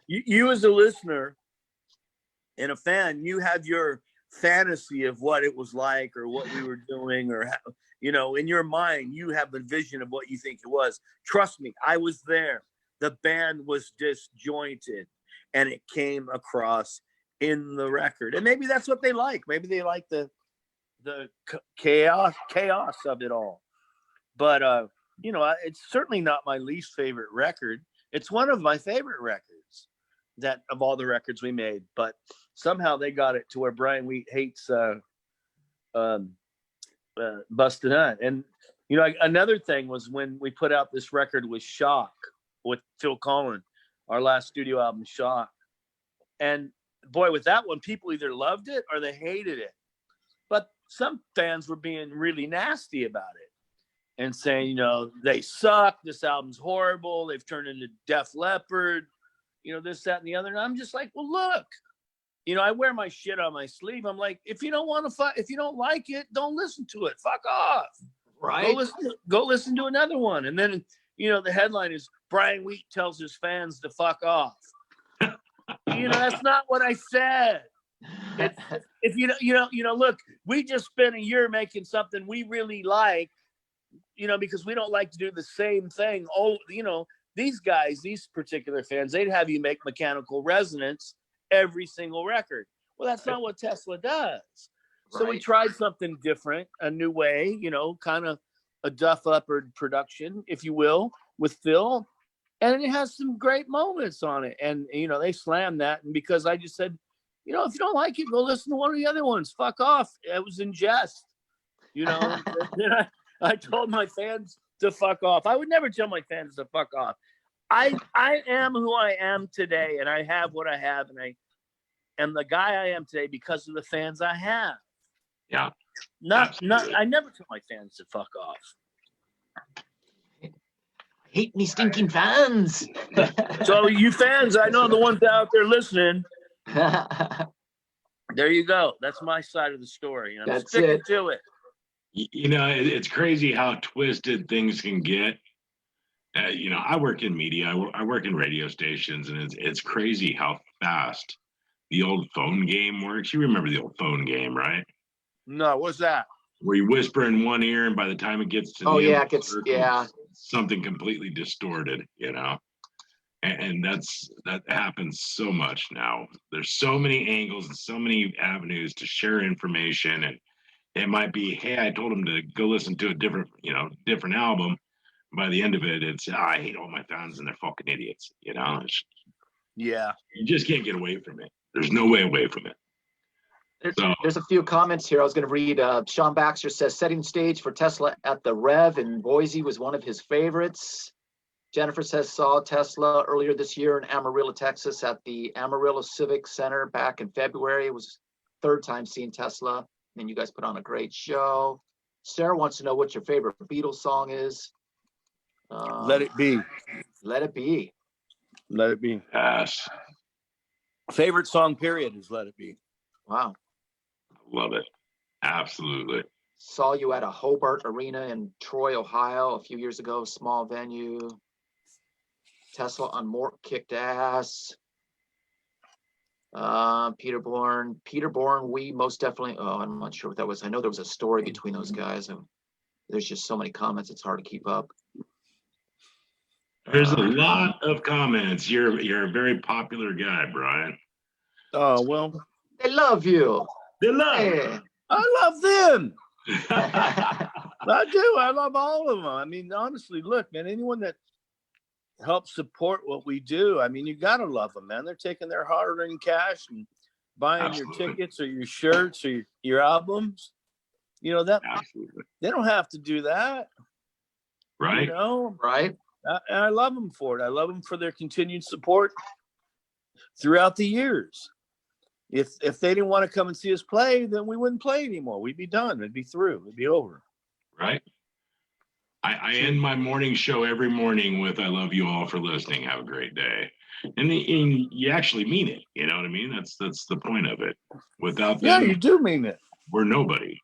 You as a listener and a fan, you have your fantasy of what it was like, or what we were doing, or how, in your mind, you have a vision of what you think it was. Trust me, I was there. The band was disjointed, and it came across in the record. And maybe that's what they like. Maybe they like the chaos of it all. But it's certainly not my least favorite record. It's one of my favorite records that of all the records we made. But somehow they got it to where Brian Wheat hates Bust a Nut. And another thing was when we put out this record with Shock, with Phil Collen, our last studio album, Shock. And boy, with that one, people either loved it or they hated it. But some fans were being really nasty about it and saying, they suck. This album's horrible. They've turned into Def Leppard, this, that, and the other. And I'm just like, well, look, I wear my shit on my sleeve. I'm like, if you don't if you don't like it, don't listen to it. Fuck off. Right. Go listen to another one. And then, the headline is Brian Wheat tells his fans to fuck off. That's not what I said. If look, we just spent a year making something we really like, because we don't like to do the same thing. Oh, these guys, these particular fans, they'd have you make Mechanical Resonance every single record. Well, that's not what Tesla does. So we tried something different, a new way, kind of a Def Leppard production, if you will, with Phil. And it has some great moments on it. And, they slammed that. And because I just said, if you don't like it, go listen to one of the other ones. Fuck off. It was in jest. Then I told my fans to fuck off. I would never tell my fans to fuck off. I am who I am today, and I have what I have, and I am the guy I am today because of the fans I have. Yeah. I never tell my fans to fuck off. Hate me stinking fans. So you fans, I know the ones out there listening. There you go. That's my side of the story. And I'm sticking to it. It's crazy how twisted things can get I work in media. I work in radio stations, and it's crazy how fast the old phone game works. You remember the old phone game, right? No, what's that? Where you whisper in one ear, and by the time it gets to the Oh end yeah, of it the gets, circle, yeah. something completely distorted, and that happens so much now. There's so many angles and so many avenues to share information, and it might be, hey, I told him to go listen to a different album. By the end of it, it's, I hate all my fans and they're fucking idiots. Yeah. You just can't get away from it. There's no way away from it. There's a few comments here I was going to read. Sean Baxter says, setting stage for Tesla at the Rev in Boise was one of his favorites. Jennifer says, saw Tesla earlier this year in Amarillo, Texas at the Amarillo Civic Center back in February. It was third time seeing Tesla. And you guys put on a great show. Sarah wants to know what your favorite Beatles song is. Let It Be. Let It Be. Let It Be. Yes. Favorite song, period, is Let It Be. Wow. Love it. Absolutely. Saw you at a Hobart Arena in Troy, Ohio a few years ago, small venue. Tesla on Mort kicked ass. Peter Bourne, we most definitely, I'm not sure what that was. I know there was a story between those guys, and there's just so many comments, it's hard to keep up. There's a lot of comments. You're a very popular guy, Brian. Oh, well. They love you. They love Hey. I love them. I do. I love all of them. I mean, honestly, look, man, anyone that helps support what we do, I mean, you got to love them, man. They're taking their hard-earned cash and buying Absolutely. your tickets or your shirts or your albums. That Absolutely. they don't have to do that. Right. Right? And I love them for it. I love them for their continued support throughout the years. If they didn't want to come and see us play, then we wouldn't play anymore. We'd be done. It'd be through. It'd be over. Right. I end my morning show every morning with, I love you all for listening. Have a great day. And you actually mean it. You know what I mean? That's the point of it. Without them, you do mean it. we're nobody.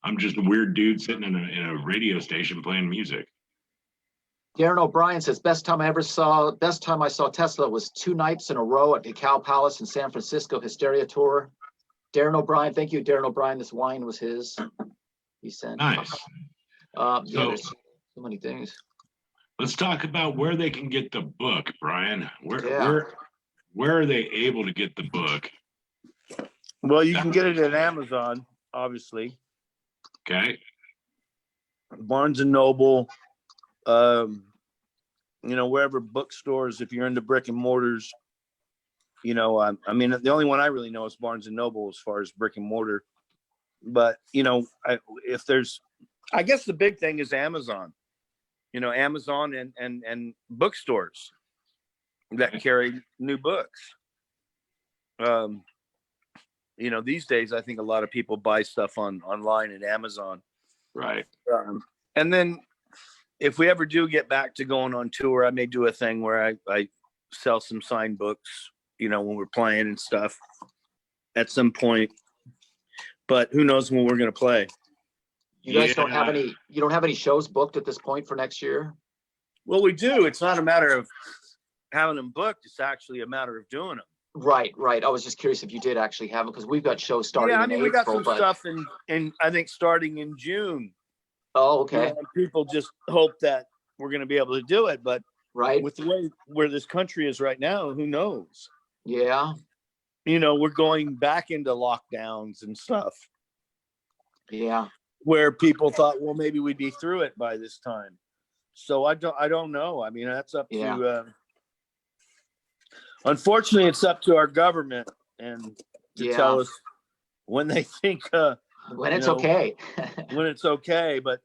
I'm just a weird dude sitting in a radio station playing music. Darren O'Brien says, best time I saw Tesla was 2 nights in a row at the Cow Palace in San Francisco Hysteria Tour. Darren O'Brien, thank you, Darren O'Brien. This wine was his. He sent. Nice. There's so many things. Let's talk about where they can get the book, Brian. Where are they able to get the book? Well, you can get it at Amazon, obviously. Okay. Barnes and Noble, wherever bookstores, if you're into brick and mortars, I mean, the only one I really know is Barnes and Noble as far as brick and mortar. But, I guess the big thing is Amazon, Amazon and bookstores that carry new books. These days, I think a lot of people buy stuff online at Amazon. Right. And then if we ever do get back to going on tour, I may do a thing where I sell some signed books, when we're playing and stuff at some point. But who knows when we're going to play. You guys don't have any shows booked at this point for next year? Well, we do. It's not a matter of having them booked. It's actually a matter of doing them. Right. I was just curious if you did actually have them, because we've got shows starting in April. We got some stuff in I think starting in June. Oh, okay. People just hope that we're going to be able to do it, but right. With the way where this country is right now, who knows? Yeah. We're going back into lockdowns and stuff. Yeah. Where people thought, well, maybe we'd be through it by this time. So I don't know. I mean, that's up to. Unfortunately, it's up to our government and to tell us when they think when it's okay. when it's okay, but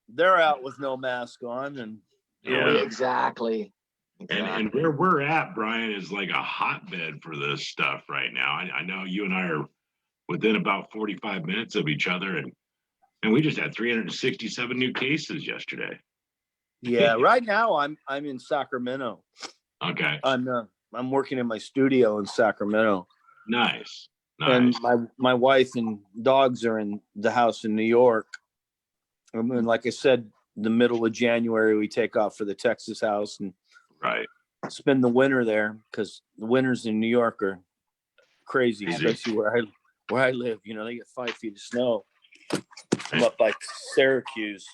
they're out with no mask on, and exactly. And where we're at, Brian, is like a hotbed for this stuff right now. I know you and I are within about 45 minutes of each other, and we just had 367 new cases yesterday. Yeah, right now I'm in Sacramento. Okay. I'm working in my studio in Sacramento. Nice. And my wife and dogs are in the house in New York. I mean, like I said, the middle of January, we take off for the Texas house and Right. spend the winter there, because the winters in New York are crazy, Crazy. especially where I live. You know, they get 5 feet of snow. I'm up by Syracuse.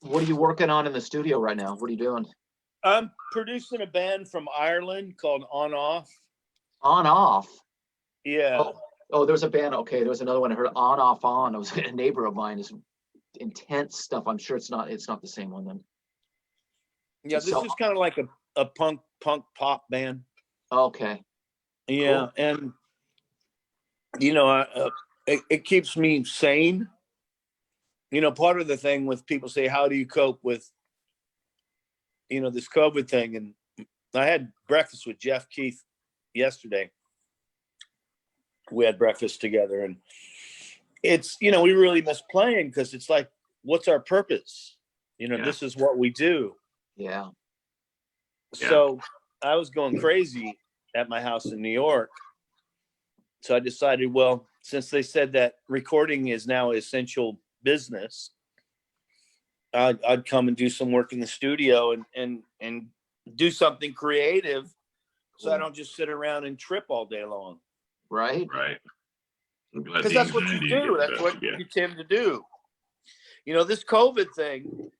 What are you working on in the studio right now? What are you doing? I'm producing a band from Ireland called On Off. On Off. Yeah. Oh, there's a band. Okay, there was another one I heard. On Off On. It was a neighbor of mine. Is intense stuff. I'm sure it's not the same one then. Yeah, this So- is kind of like a punk pop band. Okay. Yeah, Cool. and you know, it keeps me sane. You know, part of the thing with people say, how do you cope with, you know, this COVID thing? And I had breakfast with Jeff Keith yesterday. We had breakfast together, and it's, you know, we really miss playing, because it's like, what's our purpose? You know, Yeah. this is what we do. Yeah. Yeah. So I was going crazy at my house in New York. So I decided, well, since they said that recording is now essential business, I'd come and do some work in the studio and do something creative, so I don't just sit around and trip all day long. Right. Right. Because that's what you do. That's what you tend to do. You know, this COVID thing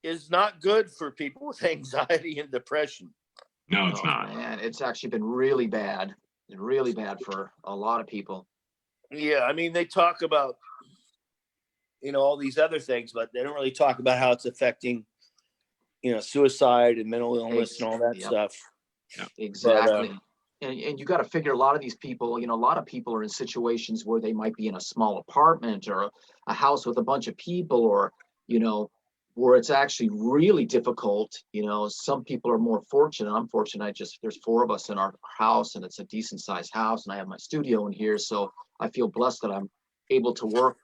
is not good for people with anxiety and depression. No, it's Oh, not. man, it's actually been really bad. Really bad for a lot of people. Yeah, I mean, they talk about, you know, all these other things, but they don't really talk about how it's affecting, you know, suicide and mental illness and all that Yep. stuff. Exactly. And you got to figure a lot of these people, you know, a lot of people are in situations where they might be in a small apartment or a house with a bunch of people, or, you know, where it's actually really difficult. You know, some people are more fortunate. I'm fortunate. There's 4 of us in our house, and it's a decent sized house, and I have my studio in here. So I feel blessed that I'm able to work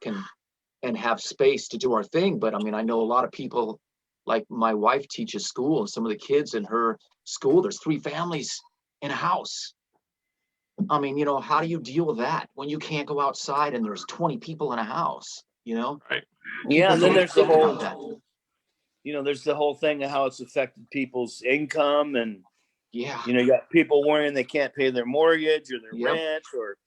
and have space to do our thing. But I mean, I know a lot of people, like my wife teaches school, and some of the kids in her school, there's 3 families in a house. I mean, you know, how do you deal with that when you can't go outside and there's 20 people in a house, you know? Right. Yeah, and then People there's the don't think about whole, that. you know, there's the whole thing of how it's affected people's income, and Yeah. you know, you got people worrying they can't pay their mortgage or their Yep. rent, or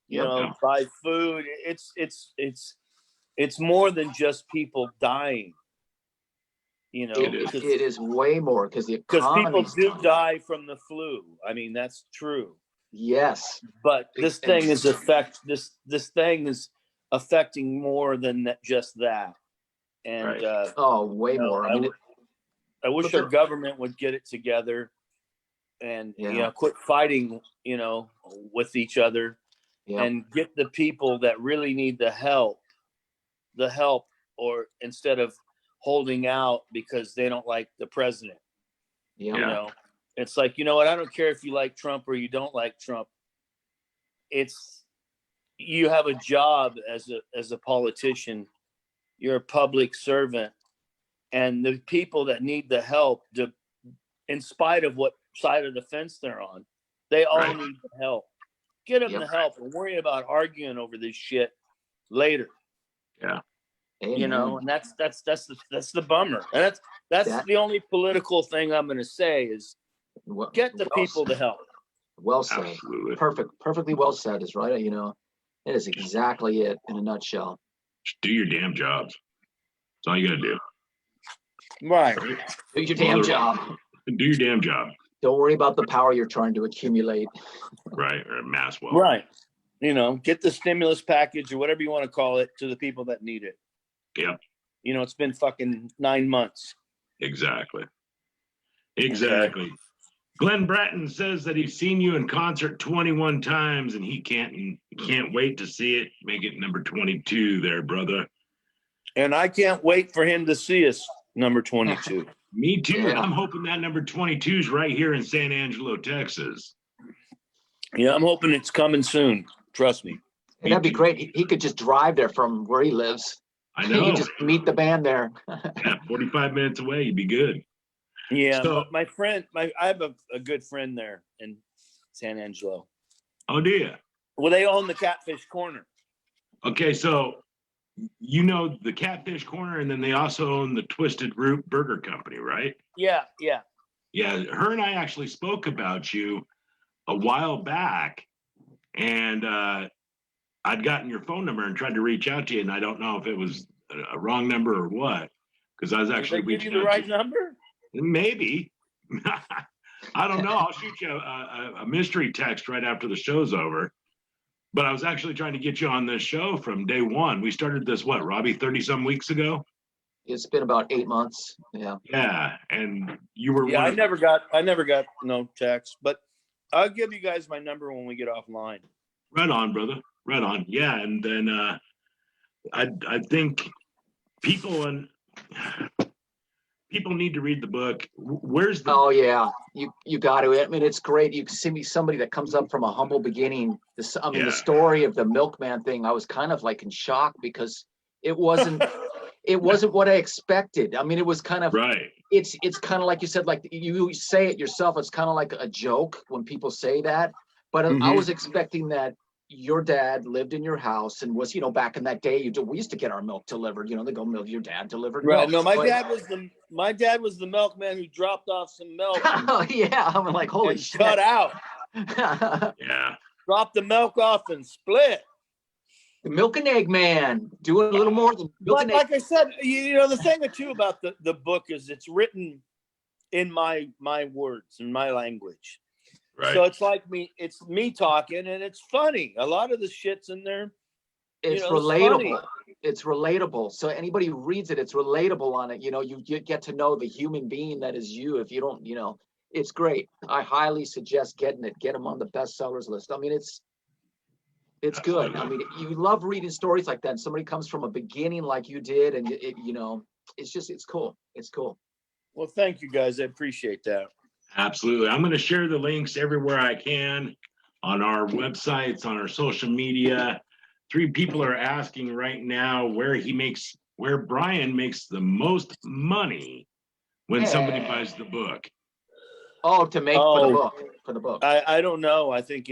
you Yep. know, buy food. It's more than just people dying. You know, It is. It is way more because the because people economy's do dying. die from the flu. I mean, that's true. Yes. But this thing is this thing is affecting more than just that. And Right. Oh, way you know, more. I mean, I wish but our there- government would get it together and you Yeah. know, quit fighting, you know, with each other, yeah. and get the people that really need the help, or instead of holding out because they don't like the president. Yeah. You Yeah. know, it's like, you know what, I don't care if you like Trump or you don't like Trump. It's, you have a job as a politician. You're a public servant, and the people that need the help, in spite of what side of the fence they're on, they all Right. need the help. Get them Yep. the help, and worry about arguing over this shit later. You know, and that's the bummer. And that's That- the only political thing I'm going to say is Well- get the well people to help. Well said. Absolutely. Perfectly well said is right. You know, that is exactly it in a nutshell. Just do your damn jobs. That's all you got to do. Right. Right? Do your damn Well, job. Do your damn job. Don't worry about the power you're trying to accumulate. Right. Or mass wealth. Right. You know, get the stimulus package or whatever you want to call it to the people that need it. Yep. You know, it's been fucking 9 months. Exactly. Exactly. Glenn Bratton says that he's seen you in concert 21 times and he can't wait to see it. Make it number 22 there, brother. And I can't wait for him to see us, number 22. Me too. Yeah. I'm hoping that number 22 is right here in San Angelo, Texas. Yeah, I'm hoping it's coming soon. Trust me. And that'd be great. He could just drive there from where he lives. I He know. could just meet the band there. Yeah, 45 minutes away, you'd be good. Yeah, So- my friend, I have a good friend there in San Angelo. Oh, dear. Well, they own the Catfish Corner. Okay, so you know the Catfish Corner, and then they also own the Twisted Root Burger Company, right? Yeah. Yeah, her and I actually spoke about you a while back, and I'd gotten your phone number and tried to reach out to you, and I don't know if it was a wrong number or what, because I was Did actually they give you reaching the out right to you. number? Maybe. I don't know. I'll shoot you a mystery text right after the show's over. But I was actually trying to get you on this show from day one. We started this, what, Robbie, 30-some weeks ago? It's been about 8 months. Yeah. Yeah, and you were Yeah, one I of never got no text, but I'll give you guys my number when we get offline. right on, brother. Right on. Yeah, and then I think people need to read the book. Where's the Oh yeah, you got to. I mean, it's great. You can see me somebody that comes up from a humble beginning. The Yeah. story of the milkman thing. I was kind of like in shock because it wasn't what I expected. I mean, it was kind of right? it's kind of like you said, like you say it yourself. It's kind of like a joke when people say that. But I was expecting that your dad lived in your house and was, back in that day, we used to get our milk delivered. They go milk. Your dad delivered Right. milk. No, But- my dad was the milkman who dropped off some milk Oh yeah, I'm like, holy and shit. cut out. Yeah. Dropped the milk off and split. The milk and egg man doing a little more than milk But and egg. like I said, the thing too about the book is it's written in my words and my language. Right. So it's me talking, and it's funny. A lot of the shit's in there. It's it's relatable. funny. It's relatable. So anybody who reads it, it's relatable on it. You get to know the human being that is you. If you don't, it's great. I highly suggest getting it. Get them on the bestsellers list. I mean, it's good. I mean, you love reading stories like that. And somebody comes from a beginning like you did, and it's cool. It's cool. Well, thank you guys. I appreciate that. Absolutely. I'm going to share the links everywhere I can on our websites, on our social media. 3 people are asking right now where Brian makes the most money when somebody buys the book. Oh, for the book. I don't know. I think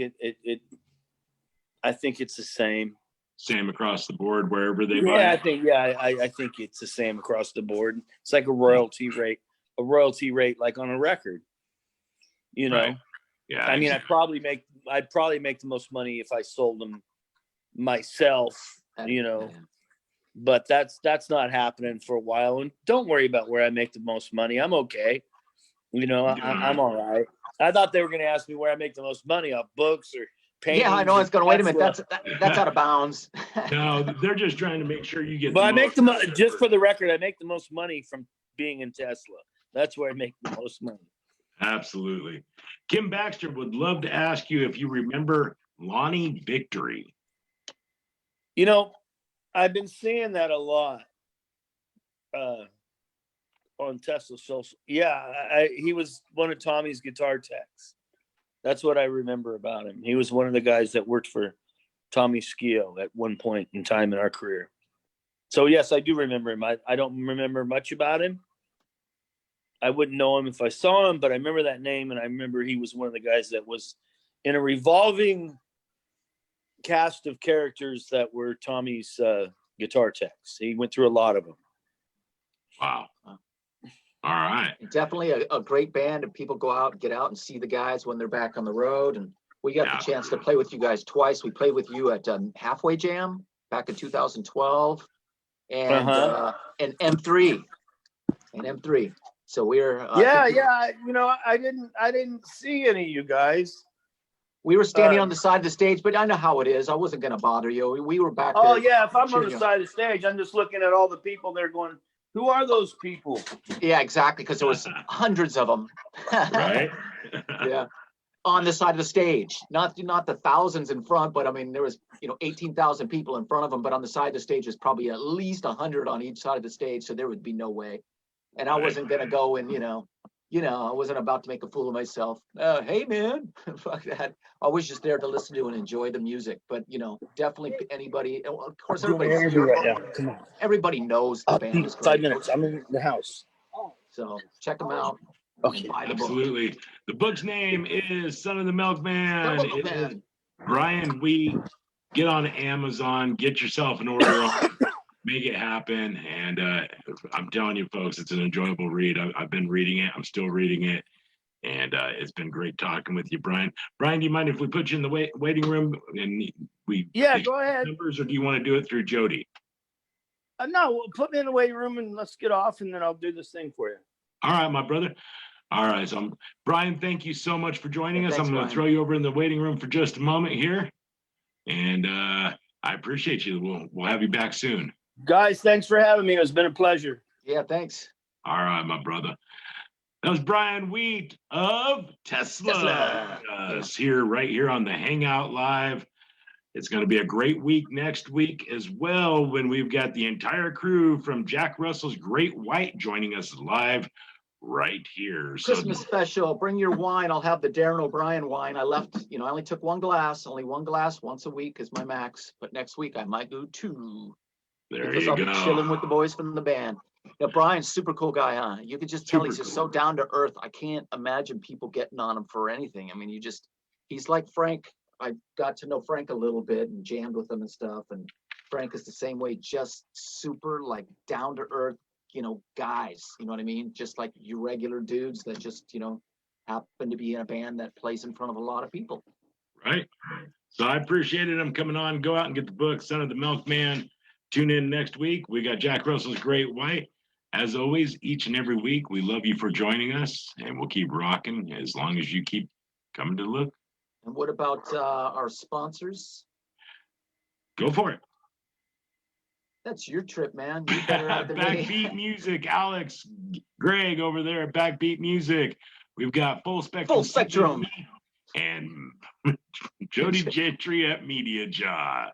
I think it's the same. Same across the board wherever they buy. Yeah, I think it's the same across the board. It's like a royalty rate like on a record. Right. Yeah. I mean, I'd probably make the most money if I sold them myself, but that's not happening for a while. And don't worry about where I make the most money. I'm okay. I'm all right. I thought they were going to ask me where I make the most money off books or paintings. Yeah, I know. It's going to wait a minute. That's out of bounds. No, they're just trying to make sure you get. But I make just for the record, I make the most money from being in Tesla. That's where I make the most money. Absolutely. Kim Baxter would love to ask you if you remember Lonnie Victory. I've been seeing that a lot on Tesla social. Yeah, he was one of Tommy's guitar techs. That's what I remember about him. He was one of the guys that worked for Tommy Scio at one point in time in our career. So yes, I do remember him. I don't remember much about him. I wouldn't know him if I saw him, but I remember that name, and I remember he was one of the guys that was in a revolving cast of characters that were Tommy's guitar techs. He went through a lot of them. Wow. All right. Definitely a great band, and people get out and see the guys when they're back on the road. And we got the chance to play with you guys twice. We played with you at Halfway Jam back in 2012 and M3 and M3. So we're I didn't see any of you guys. We were standing on the side of the stage, but I know how it is. I wasn't going to bother you. We were back there. Oh yeah, if I'm on cheering the you. side of the stage, I'm just looking at all the people there going, who are those people? Yeah, exactly, because there was hundreds of them. Right. Yeah, on the side of the stage, not the thousands in front, but I mean there was 18,000 people in front of them, but on the side of the stage was probably at least 100 on each side of the stage, so there would be no way. And I wasn't gonna go and I wasn't about to make a fool of myself. Hey man, fuck that. I was just there to listen to and enjoy the music. But definitely anybody. Of course, everybody knows the band is great. 5 minutes. I'm in the house. So check them out. Okay. Buy the book. Absolutely. The book's name is Son of the Milkman. Son of the It is Milkman. Brian Wheat. Get on Amazon. Get yourself an order on make it happen. And I'm telling you, folks, it's an enjoyable read. I've been reading it. I'm still reading it. And it's been great talking with you, Brian. Brian, do you mind if we put you in the waiting room and we Go ahead. numbers, or do you want to do it through Jody? No, put me in the waiting room and let's get off, and then I'll do this thing for you. All right, my brother. All right, so Brian, thank you so much for joining us. Thanks, I'm going to Brian. throw you over in the waiting room for just a moment here, and I appreciate you. We'll have you back soon. Guys, thanks for having me. It's been a pleasure. Yeah, thanks. All right, my brother. That was Brian Wheat of Tesla. Right here on the Hangout Live. It's going to be a great week next week as well, when we've got the entire crew from Jack Russell's Great White joining us live right here. Christmas special. Bring your wine. I'll have the Darren O'Brien wine. I left, I only took only one glass once a week is my max. But next week I might do 2. There Because you I'll go. be chilling with the boys from the band. Yeah, Brian's super cool guy, huh? You could just tell he's just so down to earth. I can't imagine people getting on him for anything. I mean, he's like Frank. I got to know Frank a little bit and jammed with him and stuff. And Frank is the same way, just super like down to earth, guys. You know what I mean? Just like you regular dudes that just, happen to be in a band that plays in front of a lot of people. Right. So I appreciated him coming on. Go out and get the book, Son of the Milkman. Tune in next week. We got Jack Russell's Great White. As always, each and every week, we love you for joining us, and we'll keep rocking as long as you keep coming to look. And what about our sponsors? Go for it. That's your trip, man. You better have the name. Backbeat Music, Alex, Greg over there at Backbeat Music. We've got Full Spectrum. Full Spectrum. And Jody Gentry at Media Jaw.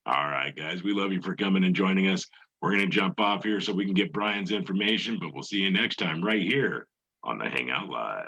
All right, guys, we love you for coming and joining us. We're going to jump off here so we can get Brian's information, but we'll see you next time right here on the Hangout Live.